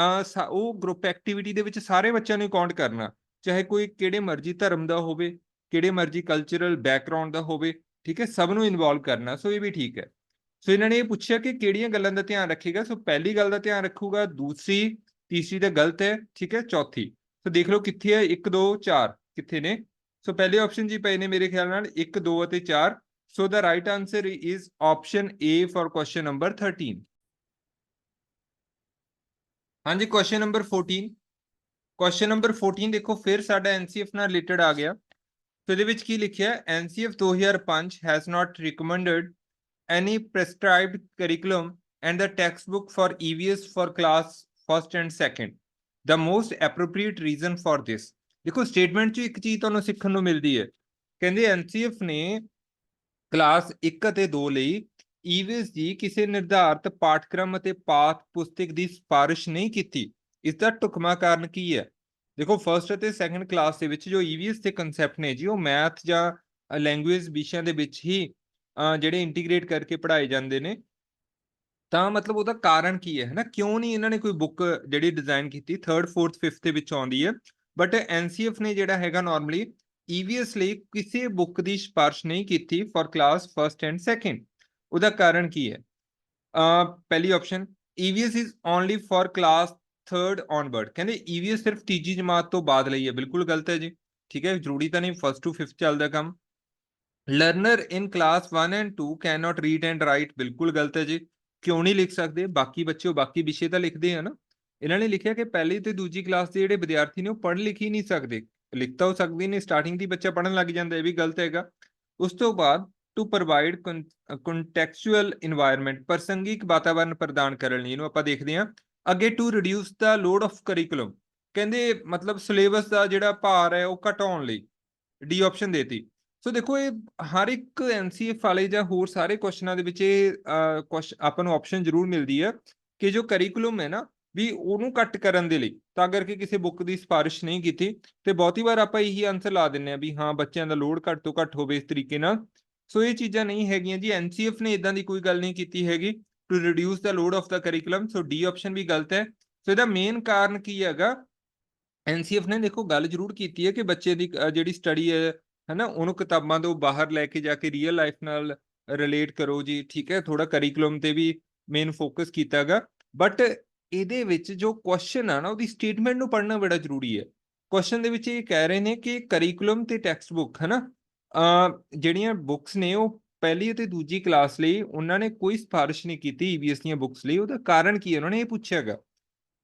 ਉਹ ਗਰੁੱਪ ਐਕਟੀਵਿਟੀ ਦੇ ਵਿੱਚ ਸਾਰੇ ਬੱਚਿਆਂ ਨੂੰ ਕਾਊਂਟ ਕਰਨਾ, ਚਾਹੇ ਕੋਈ ਕਿਹੜੇ ਮਰਜ਼ੀ ਧਰਮ ਦਾ ਹੋਵੇ, ਕਿਹੜੇ ਮਰਜ਼ੀ ਕਲਚਰਲ ਬੈਕਗਰਾਉਂਡ ਦਾ ਹੋਵੇ, ਠੀਕ ਹੈ, ਸਭ ਨੂੰ ਇਨਵੋਲਵ ਕਰਨਾ। ਸੋ ਇਹ ਵੀ ਠੀਕ ਹੈ। ਸੋ ਇਹਨਾਂ ਨੇ ਇਹ ਪੁੱਛਿਆ ਕਿ ਕਿਹੜੀਆਂ ਗੱਲਾਂ ਦਾ ਧਿਆਨ ਰੱਖੇਗਾ। ਸੋ ਪਹਿਲੀ ਗੱਲ ਦਾ ਧਿਆਨ ਰੱਖੂਗਾ, ਦੂਸਰੀ ਤੀਸਰੀ ਤਾਂ ਗਲਤ ਹੈ, ਠੀਕ ਹੈ, ਚੌਥੀ। ਸੋ ਦੇਖ ਲਓ ਕਿੱਥੇ ਹੈ 1 2 4 ਕਿੱਥੇ ਨੇ। ਸੋ ਪਹਿਲੇ ਆਪਸ਼ਨ ਜੀ ਪਏ ਨੇ ਮੇਰੇ ਖਿਆਲ ਨਾਲ 1 2 ਅਤੇ 4। So the right answer is option A for question number 13। ਹਾਂਜੀ, ਕੁਐਸਚਨ ਨੰਬਰ 14। ਕੁਐਸਚਨ ਨੰਬਰ 14 ਦੇਖੋ ਫਿਰ ਸਾਡਾ ਐਨਸੀਐਫ ਨਾਲ ਰਿਲੇਟਡ ਆ ਗਿਆ। ਸੋ ਇਹਦੇ ਵਿੱਚ ਕੀ ਲਿਖਿਆ, ਐਨਸੀਐਫ 2005 has not recommended any prescribed curriculum and the textbook for EVS for class first and second. The most appropriate reason for this, ਦੇਖੋ ਸਟੇਟਮੈਂਟ 'ਚ ਇੱਕ ਚੀਜ਼ ਤੁਹਾਨੂੰ ਸਿੱਖਣ ਨੂੰ ਮਿਲਦੀ ਹੈ। ਕਹਿੰਦੇ ਐਨਸੀਐਫ ਨੇ ਕਲਾਸ 1 ਅਤੇ 2 ਲਈ ਈਵੀਐਸ ਦੀ ਕਿਸੇ ਨਿਰਧਾਰਤ ਪਾਠਕ੍ਰਮ ਅਤੇ ਪਾਠ ਪੁਸਤਕ ਦੀ ਸਿਫਾਰਿਸ਼ ਨਹੀਂ ਕੀਤੀ। ਇਸ ਦਾ ਢੁਕਵਾਂ ਕਾਰਨ ਕੀ ਹੈ? ਦੇਖੋ ਫਸਟ ਅਤੇ ਸੈਕੰਡ ਕਲਾਸ ਦੇ ਵਿੱਚ ਜੋ ਈਵੀਐਸ ਦੇ ਕਨਸੈਪਟ ਨੇ ਜੀ, ਉਹ ਮੈਥ ਜਾਂ ਲੈਂਗੁਏਜ ਵਿਸ਼ਿਆਂ ਦੇ ਵਿੱਚ ਹੀ ਜਿਹੜੇ ਇੰਟੀਗ੍ਰੇਟ ਕਰਕੇ ਪੜ੍ਹਾਏ ਜਾਂਦੇ ਨੇ। ਤਾਂ ਮਤਲਬ ਉਹਦਾ ਕਾਰਨ ਕੀ ਹੈ, ਹਨਾ, ਕਿਉਂ ਨਹੀਂ ਇਹਨਾਂ ਨੇ ਕੋਈ ਬੁੱਕ ਜਿਹੜੀ ਡਿਜ਼ਾਈਨ ਕੀਤੀ 3rd 4th 5th ਦੇ ਵਿੱਚ ਆਉਂਦੀ ਹੈ, ਬਟ ਐਨਸੀਐਫ ਨੇ ਜਿਹੜਾ ਹੈਗਾ ਨਾਰਮਲੀ ਈਵੀਐਸ ਲਈ ਕਿਸੇ ਬੁੱਕ ਦੀ ਸਿਫਾਰਿਸ਼ ਨਹੀਂ ਕੀਤੀ for class first and second. ਉਹਦਾ ਕਾਰਨ ਕੀ ਹੈ? ਪਹਿਲੀ option, EVS is only for class 3rd onward, ਕਹਿੰਦੇ ਈਵੀਐਸ ਸਿਰਫ ਤੀਜੀ ਜਮਾਤ ਤੋਂ ਬਾਅਦ ਲਈ ਹੈ। ਬਿਲਕੁਲ ਗਲਤ ਹੈ ਜੀ, ਠੀਕ ਹੈ, ਜ਼ਰੂਰੀ ਤਾਂ ਨਹੀਂ 1st to 5th ਚੱਲਦਾ ਕੰਮ। Learner in class 1 and 2 can not read and right, ਬਿਲਕੁਲ ਗਲਤ ਹੈ ਜੀ, ਕਿਉਂ ਨਹੀਂ ਲਿਖ ਸਕਦੇ? ਬਾਕੀ ਬੱਚੇ ਉਹ ਬਾਕੀ ਵਿਸ਼ੇ ਤਾਂ ਲਿਖਦੇ ਆ ਨਾ। ਇਹਨਾਂ ਨੇ ਲਿਖਿਆ ਕਿ ਪਹਿਲੀ ਤੇ ਦੂਜੀ ਕਲਾਸ ਦੇ ਜਿਹੜੇ ਵਿਦਿਆਰਥੀ ਨੇ ਉਹ ਪੜ੍ਹ ਲਿਖ ਹੀ ਨਹੀਂ ਸਕਦੇ, ਲਿਖ ਤਾਂ ਉਹ ਸਕਦੇ ਨੇ, ਸਟਾਰਟਿੰਗ ਦੀ ਬੱਚਾ ਪੜ੍ਹਨ ਲੱਗ ਜਾਂਦਾ, ਇਹ ਵੀ ਗਲਤ ਹੈਗਾ। ਉਸ ਤੋਂ ਬਾਅਦ ਟੂ ਪ੍ਰੋਵਾਈਡ ਕੰਟੈਕਚੁਅਲ ਇਨਵਾਇਰਨਮੈਂਟ, ਪ੍ਰਸੰਗਿਕ ਵਾਤਾਵਰਨ ਪ੍ਰਦਾਨ ਕਰਨ ਲਈ, ਇਹਨੂੰ ਆਪਾਂ ਦੇਖਦੇ ਹਾਂ ਅੱਗੇ। To reduce the load of curriculum, ਕਹਿੰਦੇ ਮਤਲਬ ਸਿਲੇਬਸ ਦਾ ਜਿਹੜਾ ਭਾਰ ਹੈ ਉਹ ਘਟਾਉਣ ਲਈ, ਡੀ ਆਪਸ਼ਨ ਦੇਤੀ। ਸੋ ਦੇਖੋ ਇਹ ਹਰ ਇੱਕ ਐਨਸੀਐਫ ਵਾਲੇ ਜਾਂ ਹੋਰ ਸਾਰੇ ਕੁਐਸਚਨਾਂ ਦੇ ਵਿੱਚ ਇਹ ਆਪਾਂ ਨੂੰ ਆਪਸ਼ਨ ਜ਼ਰੂਰ ਮਿਲਦੀ ਹੈ ਕਿ ਜੋ ਕਰਿਕੂਲਮ ਹੈ ਨਾ ਵੀ ਉਹਨੂੰ ਕੱਟ ਕਰਨ ਦੇ ਲਈ, ਤਾਂ ਕਰਕੇ ਕਿਸੇ ਬੁੱਕ ਦੀ ਸਿਫਾਰਿਸ਼ ਨਹੀਂ ਕੀਤੀ। ਤੇ ਬਹੁਤੀ ਵਾਰ ਆਪਾਂ ਇਹੀ ਆਨਸਰ ਲਾ ਦਿੰਦੇ ਹਾਂ ਵੀ ਹਾਂ ਬੱਚਿਆਂ ਦਾ ਲੋਡ ਘੱਟ ਤੋਂ ਘੱਟ ਹੋਵੇ ਇਸ ਤਰੀਕੇ ਨਾਲ। ਸੋ ਇਹ ਚੀਜ਼ਾਂ ਨਹੀਂ ਹੈਗੀਆਂ ਜੀ, ਐਨਸੀਐਫ ਨੇ ਇਦਾਂ ਦੀ ਕੋਈ ਗੱਲ ਨਹੀਂ ਕੀਤੀ ਹੈਗੀ to reduce the load of the curriculum. So D option ਵੀ ਗਲਤ ਹੈ। ਸੋ ਇਹਦਾ ਮੇਨ ਕਾਰਨ ਕੀ ਹੈਗਾ? ਐਨਸੀਐਫ ਨੇ ਦੇਖੋ ਗੱਲ ਜ਼ਰੂਰ ਕੀਤੀ ਹੈ ਕਿ ਬੱਚੇ ਦੀ ਜਿਹੜੀ ਸਟੱਡੀ ਹੈ ਹਨਾ, ਉਹਨੂੰ ਕਿਤਾਬਾਂ ਤੋਂ ਬਾਹਰ ਲੈ ਕੇ ਜਾ ਕੇ ਰੀਅਲ ਲਾਈਫ ਨਾਲ ਰਿਲੇਟ ਕਰੋ ਜੀ, ਠੀਕ ਹੈ, ਥੋੜਾ ਕਰਿਕੂਲਮ ਤੇ ਵੀ ਮੇਨ ਫੋਕਸ ਕੀਤਾ ਗਾ। ਬਟ ਇਹਦੇ ਵਿੱਚ ਜੋ ਕੁਐਸਚਨ ਆ ਨਾ, ਉਹਦੀ ਸਟੇਟਮੈਂਟ ਨੂੰ ਪੜ੍ਹਨਾ ਬੜਾ ਜ਼ਰੂਰੀ ਹੈ। ਕੁਐਸਚਨ ਦੇ ਵਿੱਚ ਇਹ ਕਹਿ ਰਹੇ ਨੇ ਕਿ ਕਰਿਕੂਲਮ ਤੇ ਟੈਕਸਟ ਬੁੱਕ, ਹਨਾ, ਜਿਹੜੀਆਂ ਬੁੱਕਸ ਨੇ ਉਹ ਪਹਿਲੀ ਅਤੇ ਦੂਜੀ ਕਲਾਸ ਲਈ ਉਹਨਾਂ ਨੇ ਕੋਈ ਸਿਫਾਰਿਸ਼ ਨਹੀਂ ਕੀਤੀ ਈਵੀਐਸ ਦੀਆਂ ਬੁੱਕਸ ਲਈ। ਉਹਦਾ ਕਾਰਨ ਕੀ ਹੈ? ਉਹਨਾਂ ਨੇ ਇਹ ਪੁੱਛਿਆਗਾ।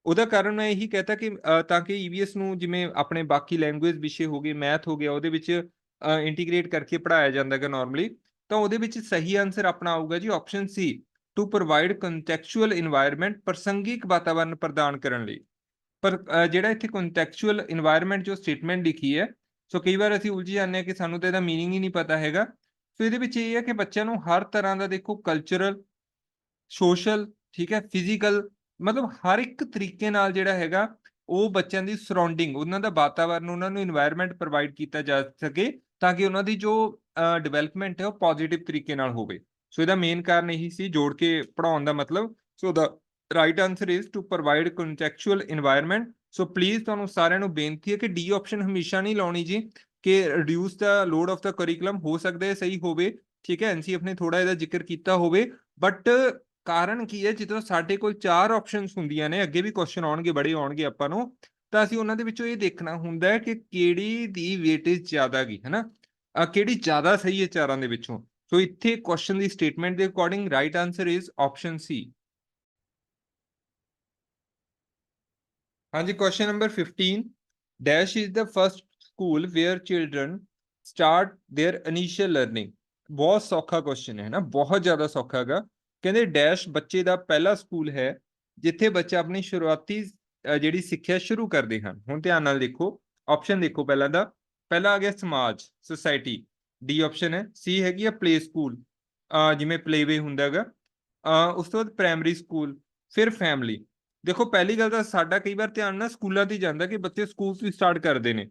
ਉਹਦਾ ਕਾਰਨ ਮੈਂ ਇਹੀ ਕਹਤਾ ਕਿ ਤਾਂ ਕਿ ਈਵੀਐਸ ਨੂੰ ਜਿਵੇਂ ਆਪਣੇ ਬਾਕੀ ਲੈਂਗੁਏਜ ਵਿਸ਼ੇ ਹੋ ਗਏ, ਮੈਥ ਹੋ ਗਿਆ, ਉਹਦੇ ਵਿੱਚ ਇੰਟੀਗ੍ਰੇਟ ਕਰਕੇ ਪੜ੍ਹਾਇਆ ਜਾਂਦਾ ਹੈਗਾ ਨਾਰਮਲੀ, ਤਾਂ ਉਹਦੇ ਵਿੱਚ ਸਹੀ ਆਨਸਰ ਆਪਣਾ ਆਊਗਾ ਜੀ option C, to provide contextual environment, ਪ੍ਰਸੰਗਿਕ ਵਾਤਾਵਰਨ ਪ੍ਰਦਾਨ ਕਰਨ ਲਈ। ਪਰ ਜਿਹੜਾ ਇੱਥੇ ਕੰਟੈਕਚੁਅਲ ਇਨਵਾਇਰਨਮੈਂਟ ਜੋ ਸਟੇਟਮੈਂਟ ਲਿਖੀ ਹੈ, ਸੋ ਕਈ ਵਾਰ ਅਸੀਂ ਉਲਝ ਜਾਂਦੇ ਹਾਂ ਕਿ ਸਾਨੂੰ ਤਾਂ ਇਹਦਾ ਮੀਨਿੰਗ ਹੀ ਨਹੀਂ ਪਤਾ ਹੈਗਾ। ਸੋ ਇਹਦੇ ਵਿੱਚ ਇਹ ਹੈ ਕਿ ਬੱਚਿਆਂ ਨੂੰ ਹਰ ਤਰ੍ਹਾਂ ਦਾ ਦੇਖੋ ਕਲਚਰਲ, ਸੋਸ਼ਲ, ਠੀਕ ਹੈ, ਫਿਜ਼ੀਕਲ, ਮਤਲਬ ਹਰ ਇੱਕ ਤਰੀਕੇ ਨਾਲ ਜਿਹੜਾ ਹੈਗਾ ਉਹ ਬੱਚਿਆਂ ਦੀ ਸਰਾਊਂਡਿੰਗ, ਉਹਨਾਂ ਦਾ ਵਾਤਾਵਰਨ, ਉਹਨਾਂ ਨੂੰ ਇਨਵਾਇਰਨਮੈਂਟ ਪ੍ਰੋਵਾਈਡ ਕੀਤਾ ਜਾ ਸਕੇ ਤਾਂ ਕਿ ਉਹਨਾਂ ਦੀ ਜੋ ਡਿਵੈਲਪਮੈਂਟ ਹੈ ਉਹ ਪੋਜ਼ਿਟਿਵ ਤਰੀਕੇ ਨਾਲ ਹੋਵੇ। ਸੋ ਇਹਦਾ ਮੇਨ ਕਾਰਨ ਇਹੀ ਸੀ, ਜੋੜ ਕੇ ਪੜ੍ਹਾਉਣ ਦਾ ਮਤਲਬ। So the right answer is to provide contextual environment. So please ਤੁਹਾਨੂੰ ਸਾਰਿਆਂ ਨੂੰ ਬੇਨਤੀ ਹੈ ਕਿ ਡੀ ਆਪਸ਼ਨ ਹਮੇਸ਼ਾ ਨਹੀਂ ਲਾਉਣੀ ਜੀ, ਕਿ reduce the load of the curriculum, ਹੋ ਸਕਦਾ ਹੈ ਸਹੀ ਹੋਵੇ ਠੀਕ ਹੈ, ਐਨਸੀਐਫ ਨੇ ਥੋੜਾ ਇਹਦਾ ਜ਼ਿਕਰ ਕੀਤਾ ਹੋਵੇ, ਬਟ ਕਾਰਨ ਕੀ ਹੈ, ਜਦੋਂ ਸਾਡੇ ਕੋਲ 4 ਆਪਸ਼ਨਸ ਹੁੰਦੀਆਂ ਨੇ, ਅੱਗੇ ਵੀ ਕੁਐਸਚਨ ਆਉਣਗੇ, ਬੜੇ ਆਉਣਗੇ ਆਪਾਂ ਨੂੰ, ਤਾਂ ਅਸੀਂ ਉਹਨਾਂ ਦੇ ਵਿੱਚੋਂ ਇਹ ਦੇਖਣਾ ਹੁੰਦਾ ਹੈ ਕਿ ਕਿਹੜੀ ਦੀ ਵੇਟੇਜ ਜ਼ਿਆਦਾ ਗਈ, ਹਨਾ, ਕਿਹੜੀ ਜ਼ਿਆਦਾ ਸਹੀ ਹੈ ਚਾਰਾਂ ਦੇ ਵਿੱਚੋਂ। ਸੋ ਇੱਥੇ ਕੁਐਸਚਨ ਦੀ ਸਟੇਟਮੈਂਟ ਦੇ according right answer is option C. ਹਾਂਜੀ, question number 15, dash is the first school where children start their initial learning. ਬਹੁਤ ਸੌਖਾ ਕੁਐਸਚਨ ਹੈ ਨਾ, ਬਹੁਤ ਜ਼ਿਆਦਾ ਸੌਖਾ ਹੈਗਾ। ਕਹਿੰਦੇ ਡੈਸ਼ ਬੱਚੇ ਦਾ ਪਹਿਲਾ ਸਕੂਲ ਹੈ ਜਿੱਥੇ ਬੱਚਾ ਆਪਣੀ ਸ਼ੁਰੂਆਤੀ ਜਿਹੜੀ ਸਿੱਖਿਆ ਸ਼ੁਰੂ ਕਰਦੇ ਹਨ। ਹੁਣ ਧਿਆਨ ਨਾਲ ਦੇਖੋ, ਆਪਸ਼ਨ ਦੇਖੋ, ਪਹਿਲਾ ਆ ਗਿਆ ਸਮਾਜ, ਸੁਸਾਇਟੀ, ਡੀ ਆਪਸ਼ਨ ਹੈ। ਸੀ ਹੈਗੀ ਆ ਪਲੇ ਸਕੂਲ, ਜਿਵੇਂ ਪਲੇਵੇ ਹੁੰਦਾ ਹੈਗਾ। ਉਸ ਤੋਂ ਬਾਅਦ ਪ੍ਰਾਇਮਰੀ ਸਕੂਲ, ਫਿਰ ਫੈਮਿਲੀ। ਦੇਖੋ, ਪਹਿਲੀ ਗੱਲ ਤਾਂ ਸਾਡਾ ਕਈ ਵਾਰ ਧਿਆਨ ਨਾ ਸਕੂਲਾਂ ਤੇ ਜਾਂਦਾ ਕਿ ਬੱਚੇ ਸਕੂਲ ਤੋਂ ਸਟਾਰਟ ਕਰਦੇ ਨੇ।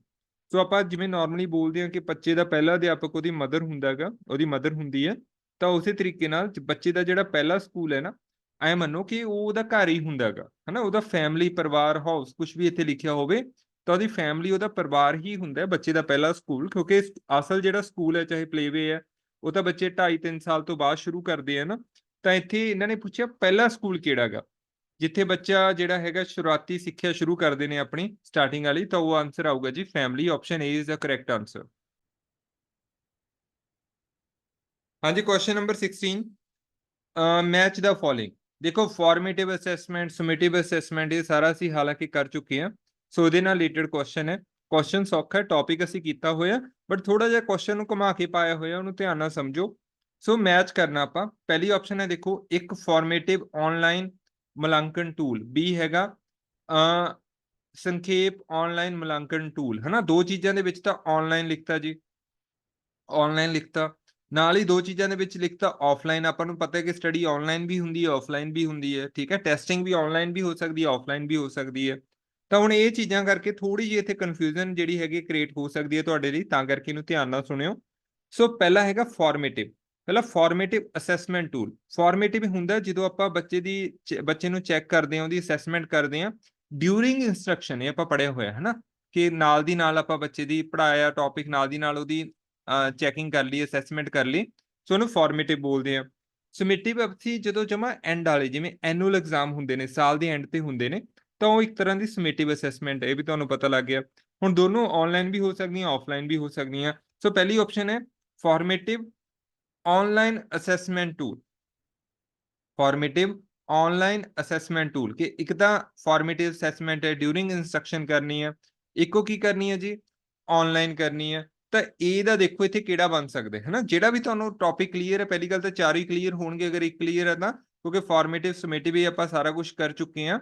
ਸੋ ਆਪਾਂ ਜਿਵੇਂ ਨਾਰਮਲੀ ਬੋਲਦੇ ਹਾਂ ਕਿ ਬੱਚੇ ਦਾ ਪਹਿਲਾ ਅਧਿਆਪਕ ਉਹਦੀ ਮਦਰ ਹੁੰਦਾ ਹੈਗਾ, ਉਹਦੀ ਮਦਰ ਹੁੰਦੀ ਹੈ, ਤਾਂ ਉਸੇ ਤਰੀਕੇ ਨਾਲ ਬੱਚੇ ਦਾ ਜਿਹੜਾ ਪਹਿਲਾ ਸਕੂਲ ਹੈ ਨਾ, ਐ ਮੰਨੋ ਕਿ ਉਹ ਉਹਦਾ ਘਰ ਹੀ ਹੁੰਦਾ ਹੈਗਾ, ਹਨਾ, ਉਹਦਾ ਫੈਮਿਲੀ, ਪਰਿਵਾਰ, ਹਾਊਸ, ਕੁਝ ਵੀ ਇੱਥੇ ਲਿਖਿਆ ਹੋਵੇ ਤਾਂ ਉਹਦੀ ਫੈਮਿਲੀ, ਉਹਦਾ ਪਰਿਵਾਰ ਹੀ ਹੁੰਦਾ ਹੈ ਬੱਚੇ ਦਾ ਪਹਿਲਾ ਸਕੂਲ। ਕਿਉਂਕਿ ਅਸਲ ਜਿਹੜਾ ਸਕੂਲ ਹੈ, ਚਾਹੇ ਪਲੇਵੇ ਹੈ, ਉਹ ਤਾਂ ਬੱਚੇ 2.5-3 ਸਾਲ ਤੋਂ ਬਾਅਦ ਸ਼ੁਰੂ ਕਰਦੇ ਆ ਨਾ। ਤਾਂ ਇੱਥੇ ਇਹਨਾਂ ਨੇ ਪੁੱਛਿਆ ਪਹਿਲਾ ਸਕੂਲ ਕਿਹੜਾ ਹੈਗਾ ਜਿੱਥੇ ਬੱਚਾ ਜਿਹੜਾ ਹੈਗਾ ਸ਼ੁਰੂਆਤੀ ਸਿੱਖਿਆ ਸ਼ੁਰੂ ਕਰਦੇ ਨੇ ਆਪਣੀ ਸਟਾਰਟਿੰਗ ਵਾਲੀ, ਤਾਂ ਉਹ ਆਨਸਰ ਆਊਗਾ ਜੀ family. Option A is the correct answer. ਹਾਂਜੀ, question number 16, match the following. ਦੇਖੋ, ਫਾਰਮੇਟਿਵ ਅਸੈਸਮੈਂਟ, ਸਮੇਟਿਵ ਅਸੈਸਮੈਂਟ, ਇਹ ਸਾਰਾ ਅਸੀਂ ਹਾਲਾਂਕਿ ਕਰ ਚੁੱਕੇ ਹਾਂ। ਸੋ ਇਹਦੇ ਨਾਲ ਰਿਲੇਟਡ ਕੁਐਸਚਨ ਹੈ। ਕੁਐਸਚਨ ਸੌਖਾ ਹੈ, ਟੌਪਿਕ ਅਸੀਂ ਕੀਤਾ ਹੋਇਆ, ਬਟ ਥੋੜਾ ਜਿਹਾ ਕੁਐਸਚਨ ਨੂੰ ਘੁਮਾ ਕੇ ਪਾਇਆ ਹੋਇਆ, ਉਹਨੂੰ ਧਿਆਨ ਨਾਲ ਸਮਝੋ। ਸੋ ਮੈਚ ਕਰਨਾ ਆਪਾਂ, ਪਹਿਲੀ ਆਪਸ਼ਨ ਹੈ ਦੇਖੋ, ਇੱਕ ਫਾਰਮੇਟਿਵ ਆਨਲਾਈਨ ਮੁਲਾਂਕਣ ਟੂਲ, ਬੀ ਹੈਗਾ ਸੰਖੇਪ ਆਨਲਾਈਨ ਮੁਲਾਂਕਣ ਟੂਲ, ਹਨਾ। ਦੋ ਚੀਜ਼ਾਂ ਦੇ ਵਿੱਚ ਤਾਂ ਆਨਲਾਈਨ ਲਿਖਤਾ ਜੀ, ਆਨਲਾਈਨ ਲਿਖਤਾ, ਨਾਲ ਹੀ ਦੋ ਚੀਜ਼ਾਂ ਦੇ ਵਿੱਚ ਲਿਖਤਾ ਆਫਲਾਈਨ। ਆਪਾਂ ਨੂੰ ਪਤਾ ਹੈ ਕਿ ਸਟੱਡੀ ਆਨਲਾਈਨ ਵੀ ਹੁੰਦੀ ਹੈ, ਆਫਲਾਈਨ ਵੀ ਹੁੰਦੀ ਹੈ, ਠੀਕ ਹੈ। ਟੈਸਟਿੰਗ ਵੀ ਆਨਲਾਈਨ ਵੀ ਹੋ ਸਕਦੀ ਹੈ, ਆਫਲਾਈਨ ਵੀ ਹੋ ਸਕਦੀ ਹੈ। ਤਾਂ ਹੁਣ ਇਹ ਚੀਜ਼ਾਂ ਕਰਕੇ ਥੋੜੀ ਜਿਹੀ ਇੱਥੇ ਕਨਫਿਊਜ਼ਨ ਜਿਹੜੀ ਹੈਗੀ ਕ੍ਰੀਏਟ ਹੋ ਸਕਦੀ ਹੈ ਤੁਹਾਡੇ ਲਈ, ਤਾਂ ਕਰਕੇ ਇਹਨੂੰ ਧਿਆਨ ਨਾਲ ਸੁਣਿਓ। ਸੋ ਪਹਿਲਾ ਹੈਗਾ ਫਾਰਮੇਟਿਵ, ਪਹਿਲਾ ਫਾਰਮੇਟਿਵ ਅਸੈਸਮੈਂਟ ਟੂਲ। ਫਾਰਮੇਟਿਵ ਹੁੰਦਾ ਜਦੋਂ ਆਪਾਂ ਬੱਚੇ ਨੂੰ ਚੈੱਕ ਕਰਦੇ ਹਾਂ, ਉਹਦੀ ਅਸੈਸਮੈਂਟ ਕਰਦੇ ਹਾਂ ਡਿਊਰਿੰਗ ਇੰਸਟਰਕਸ਼ਨ। ਇਹ ਆਪਾਂ ਪੜ੍ਹਿਆ ਹੋਇਆ ਹੈ ਨਾ, ਕਿ ਨਾਲ ਦੀ ਨਾਲ ਆਪਾਂ ਬੱਚੇ ਦੀ ਪੜ੍ਹਾਇਆ ਟੌਪਿਕ, ਨਾਲ ਦੀ ਨਾਲ ਉਹਦੀ ਚੈਕਿੰਗ ਕਰ ਲਈ, ਅਸੈਸਮੈਂਟ ਕਰ ਲਈ। ਸੋ ਉਹਨੂੰ ਫਾਰਮੇਟਿਵ ਬੋਲਦੇ ਆ। ਸਮਿਟਿਵ ਅਸੀਂ ਜਦੋਂ ਜਮਾ ਐਂਡ ਵਾਲੇ, ਜਿਵੇਂ ਐਨੂਅਲ ਐਗਜ਼ਾਮ ਹੁੰਦੇ ਨੇ, ਸਾਲ ਦੇ ਐਂਡ ਤੇ ਹੁੰਦੇ ਨੇ, ਤਾਂ ਉਹ ਇੱਕ ਤਰ੍ਹਾਂ ਦੀ ਸਮਿਟਿਵ ਅਸੈਸਮੈਂਟ, ਇਹ ਵੀ ਤੁਹਾਨੂੰ ਪਤਾ ਲੱਗ ਗਿਆ। ਹੁਣ ਦੋਨੋਂ ਆਨਲਾਈਨ ਵੀ ਹੋ ਸਕਦੀਆਂ, ਆਫਲਾਈਨ ਵੀ ਹੋ ਸਕਦੀਆਂ। ਸੋ ਪਹਿਲੀ ਆਪਸ਼ਨ ਹੈ formative online assessment tool, formative online assessment tool. ਕਿ ਇੱਕ ਤਾਂ ਫਾਰਮੇਟਿਵ ਅਸੈਸਮੈਂਟ ਹੈ, ਡਿਊਰਿੰਗ ਇੰਸਟਰਕਸ਼ਨ ਕਰਨੀ ਹੈ, ਇੱਕੋ ਕੀ ਕਰਨੀ ਹੈ ਜੀ, ਆਨਲਾਈਨ ਕਰਨੀ ਹੈ। ਤਾਂ ਇਹਦਾ ਦੇਖੋ ਇੱਥੇ ਕਿਹੜਾ ਬਣ ਸਕਦਾ ਹੈ ਨਾ। ਜਿਹੜਾ ਵੀ ਤੁਹਾਨੂੰ ਟੌਪਿਕ ਕਲੀਅਰ ਹੈ, ਪਹਿਲੀ ਗੱਲ ਤਾਂ ਚਾਰ ਹੀ ਕਲੀਅਰ ਹੋਣਗੇ ਅਗਰ ਇੱਕ ਕਲੀਅਰ ਹੈ ਤਾਂ, ਕਿਉਂਕਿ ਫਾਰਮੇਟਿਵ ਸਮੇਟਿਵ ਵੀ ਆਪਾਂ ਸਾਰਾ ਕੁਝ ਕਰ ਚੁੱਕੇ ਹਾਂ।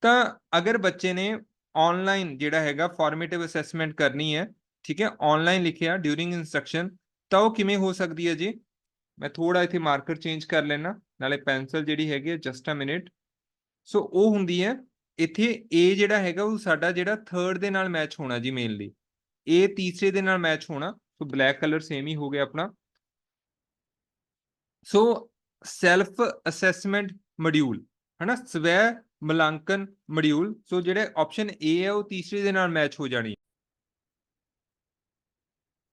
ਤਾਂ ਅਗਰ ਬੱਚੇ ਨੇ ਆਨਲਾਈਨ ਜਿਹੜਾ ਹੈਗਾ ਫਾਰਮੇਟਿਵ ਅਸੈਸਮੈਂਟ ਕਰਨੀ ਹੈ, ਠੀਕ ਹੈ, ਆਨਲਾਈਨ ਲਿਖਿਆ ਡਿਊਰਿੰਗ ਇੰਸਟਰਕਸ਼ਨ, ਤਾਂ ਉਹ ਕਿਵੇਂ ਹੋ ਸਕਦੀ ਹੈ ਜੀ। ਮੈਂ ਥੋੜਾ ਇੱਥੇ ਮਾਰਕਰ ਚੇਂਜ ਕਰ ਲੈਣਾ, ਨਾਲੇ ਪੈਨਸਲ ਜਿਹੜੀ ਹੈਗੀ ਹੈ, ਜਸਟ ਅ ਮਿੰਟ। ਸੋ ਉਹ ਹੁੰਦੀ ਹੈ ਇੱਥੇ ਏ ਜਿਹੜਾ ਹੈਗਾ ਉਹ ਸਾਡਾ ਜਿਹੜਾ ਥਰਡ ਦੇ ਨਾਲ ਮੈਚ ਹੋਣਾ ਜੀ, ਮੇਨਲੀ ਇਹ ਤੀਸਰੇ ਦੇ ਨਾਲ ਮੈਚ ਹੋਣਾ। ਸੋ ਬਲੈਕ ਕਲਰ ਸੇਮ ਹੀ ਹੋ ਗਿਆ ਆਪਣਾ। ਸੋ ਸੈਲਫ ਅਸੈਸਮੈਂਟ ਮੋਡਿਊਲ, ਹਨਾ, ਸਵੈ ਮੁਲਾਂਕਣ ਮੋਡਿਊਲ। ਸੋ ਜਿਹੜੇ ਆਪਸ਼ਨ ਏ ਹੈ ਉਹ ਤੀਸਰੇ ਦੇ ਨਾਲ ਮੈਚ ਹੋ ਜਾਣੀ।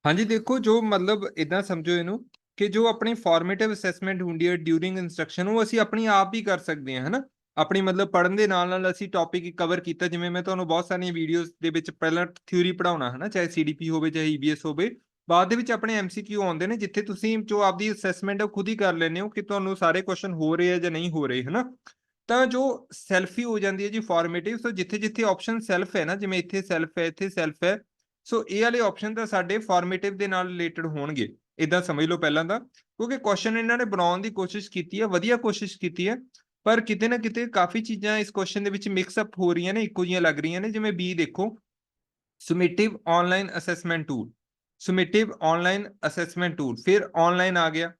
ਹਾਂਜੀ, ਦੇਖੋ, ਜੋ ਮਤਲਬ ਇਦਾਂ ਸਮਝੋ ਇਹਨੂੰ ਕਿ ਜੋ ਆਪਣੀ ਫਾਰਮੇਟਿਵ ਅਸੈਸਮੈਂਟ ਹੁੰਦੀ ਹੈ ਡਿਊਰਿੰਗ ਇੰਸਟਰਕਸ਼ਨ, ਉਹ ਅਸੀਂ ਆਪਣੀ ਆਪ ਹੀ ਕਰ ਸਕਦੇ ਹਾਂ, ਹਨਾ। ਆਪਣੀ ਮਤਲਬ ਪੜ੍ਹਨ ਦੇ ਨਾਲ ਨਾਲ ਅਸੀਂ ਟੌਪਿਕ ਕਵਰ ਕੀਤਾ। ਜਿਵੇਂ ਮੈਂ ਤੁਹਾਨੂੰ ਬਹੁਤ ਸਾਰੀਆਂ ਵੀਡੀਓਜ਼ ਦੇ ਵਿੱਚ ਪਹਿਲਾਂ ਥਿਊਰੀ ਪੜ੍ਹਾਉਣਾ, ਹਨਾ, ਚਾਹੇ ਸੀਡੀਪੀ ਹੋਵੇ, ਚਾਹੇ ਈਬੀਐਸ ਹੋਵੇ, ਬਾਅਦ ਦੇ ਵਿੱਚ ਆਪਣੇ ਐਮਸੀਕਿਊ ਆਉਂਦੇ ਨੇ ਜਿੱਥੇ ਤੁਸੀਂ ਜੋ ਆਪਦੀ ਅਸੈਸਮੈਂਟ ਹੈ ਖੁਦ ਹੀ ਕਰ ਲੈਂਦੇ ਹੋ ਕਿ ਤੁਹਾਨੂੰ ਸਾਰੇ ਕੁਐਸਚਨ ਹੋ ਰਹੇ ਆ ਜਾਂ ਨਹੀਂ ਹੋ ਰਹੇ, ਹਨਾ। ਤਾਂ ਜੋ ਸੈਲਫ ਹੀ ਹੋ ਜਾਂਦੀ ਹੈ ਜੀ ਫਾਰਮੇਟਿਵ। ਸੋ ਜਿੱਥੇ ਜਿੱਥੇ ਆਪਸ਼ਨ ਸੈਲਫ ਹੈ ਨਾ, ਜਿਵੇਂ ਇੱਥੇ ਸੈਲਫ ਹੈ, ਇੱਥੇ ਸੈਲਫ ਹੈ, ਸੋ ਇਹ ਵਾਲੇ ਆਪਸ਼ਨ ਤਾਂ ਸਾਡੇ ਫਾਰਮੇਟਿਵ ਦੇ ਨਾਲ ਰਿਲੇਟਡ ਹੋਣਗੇ। ਇਦਾਂ ਸਮਝ ਲਓ ਪਹਿਲਾਂ ਤਾਂ, ਕਿਉਂਕਿ ਕੁਐਸਚਨ ਇਹਨਾਂ ਨੇ ਬਣਾਉਣ ਦੀ ਕੋਸ਼ਿਸ਼ ਕੀਤੀ ਹੈ, ਵਧੀਆ ਕੋਸ਼ਿਸ਼ ਕੀਤੀ ਹੈ, ਪਰ ਕਿਤੇ ਨਾ ਕਿਤੇ ਕਾਫੀ ਚੀਜ਼ਾਂ ਇਸ ਕੁਐਸਚਨ ਦੇ ਵਿੱਚ ਮਿਕਸ ਅਪ ਹੋ ਰਹੀਆਂ ਨੇ, ਇੱਕੋ ਜਿਹੀਆਂ ਲੱਗ ਰਹੀਆਂ ਨੇ। ਜਿਵੇਂ ਬੀ ਦੇਖੋ, summative online assessment tool, summative online assessment tool, ਫਿਰ ਆਨਲਾਈਨ ਆ ਗਿਆ।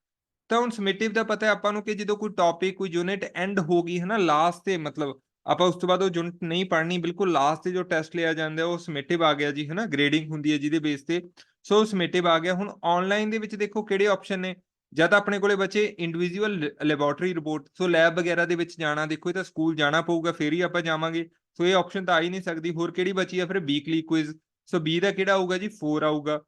ਤਾਂ ਹੁਣ ਸਮਿਟਿਵ ਦਾ ਪਤਾ ਹੈ ਆਪਾਂ ਨੂੰ ਕਿ ਜਦੋਂ ਕੋਈ ਟੌਪਿਕ, ਕੋਈ ਯੂਨਿਟ ਐਂਡ ਹੋ ਗਈ ਹੈ ਨਾ, ਲਾਸਟ ਤੇ, ਮਤਲਬ ਆਪਾਂ ਉਸ ਤੋਂ ਬਾਅਦ ਉਹ ਯੂਨਿਟ ਨਹੀਂ ਪੜ੍ਹਨੀ, ਬਿਲਕੁਲ ਲਾਸਟ ਤੇ ਜੋ ਟੈਸਟ ਲਿਆ ਜਾਂਦਾ ਉਹ ਸਮਿਟਿਵ ਆ ਗਿਆ ਜੀ, ਹਨਾ। ਗ੍ਰੇਡਿੰਗ ਹੁੰਦੀ ਹੈ ਜਿਹਦੇ ਬੇਸ ਤੇ। ਸੋ ਸਮਿਟਿਵ ਆ ਗਿਆ। ਹੁਣ ਆਨਲਾਈਨ ਦੇ ਵਿੱਚ ਦੇਖੋ ਕਿਹੜੇ ਆਪਸ਼ਨ ਨੇ। ਜਦ ਆਪਣੇ ਕੋਲੇ ਬੱਚੇ ਇੰਡੀਵਿਜੂਅਲ ਲੈਬੋਰਟਰੀ ਰਿਪੋਰਟ, ਸੋ ਲੈਬ ਵਗੈਰਾ ਦੇ ਵਿੱਚ ਜਾਣਾ, ਦੇਖੋ ਇਹ ਤਾਂ ਸਕੂਲ ਜਾਣਾ ਪਊਗਾ ਫਿਰ ਹੀ ਆਪਾਂ ਜਾਵਾਂਗੇ। ਸੋ ਇਹ ਆਪਸ਼ਨ ਤਾਂ ਆ ਹੀ ਨਹੀਂ ਸਕਦੀ। ਹੋਰ ਕਿਹੜੀ ਬਚੀ ਆ ਫਿਰ, ਵੀਕਲੀ ਕੁਇਜ਼। ਸੋ ਬੀ ਦਾ ਕਿਹੜਾ ਆਊਗਾ ਜੀ, 4 ਆਊਗਾ,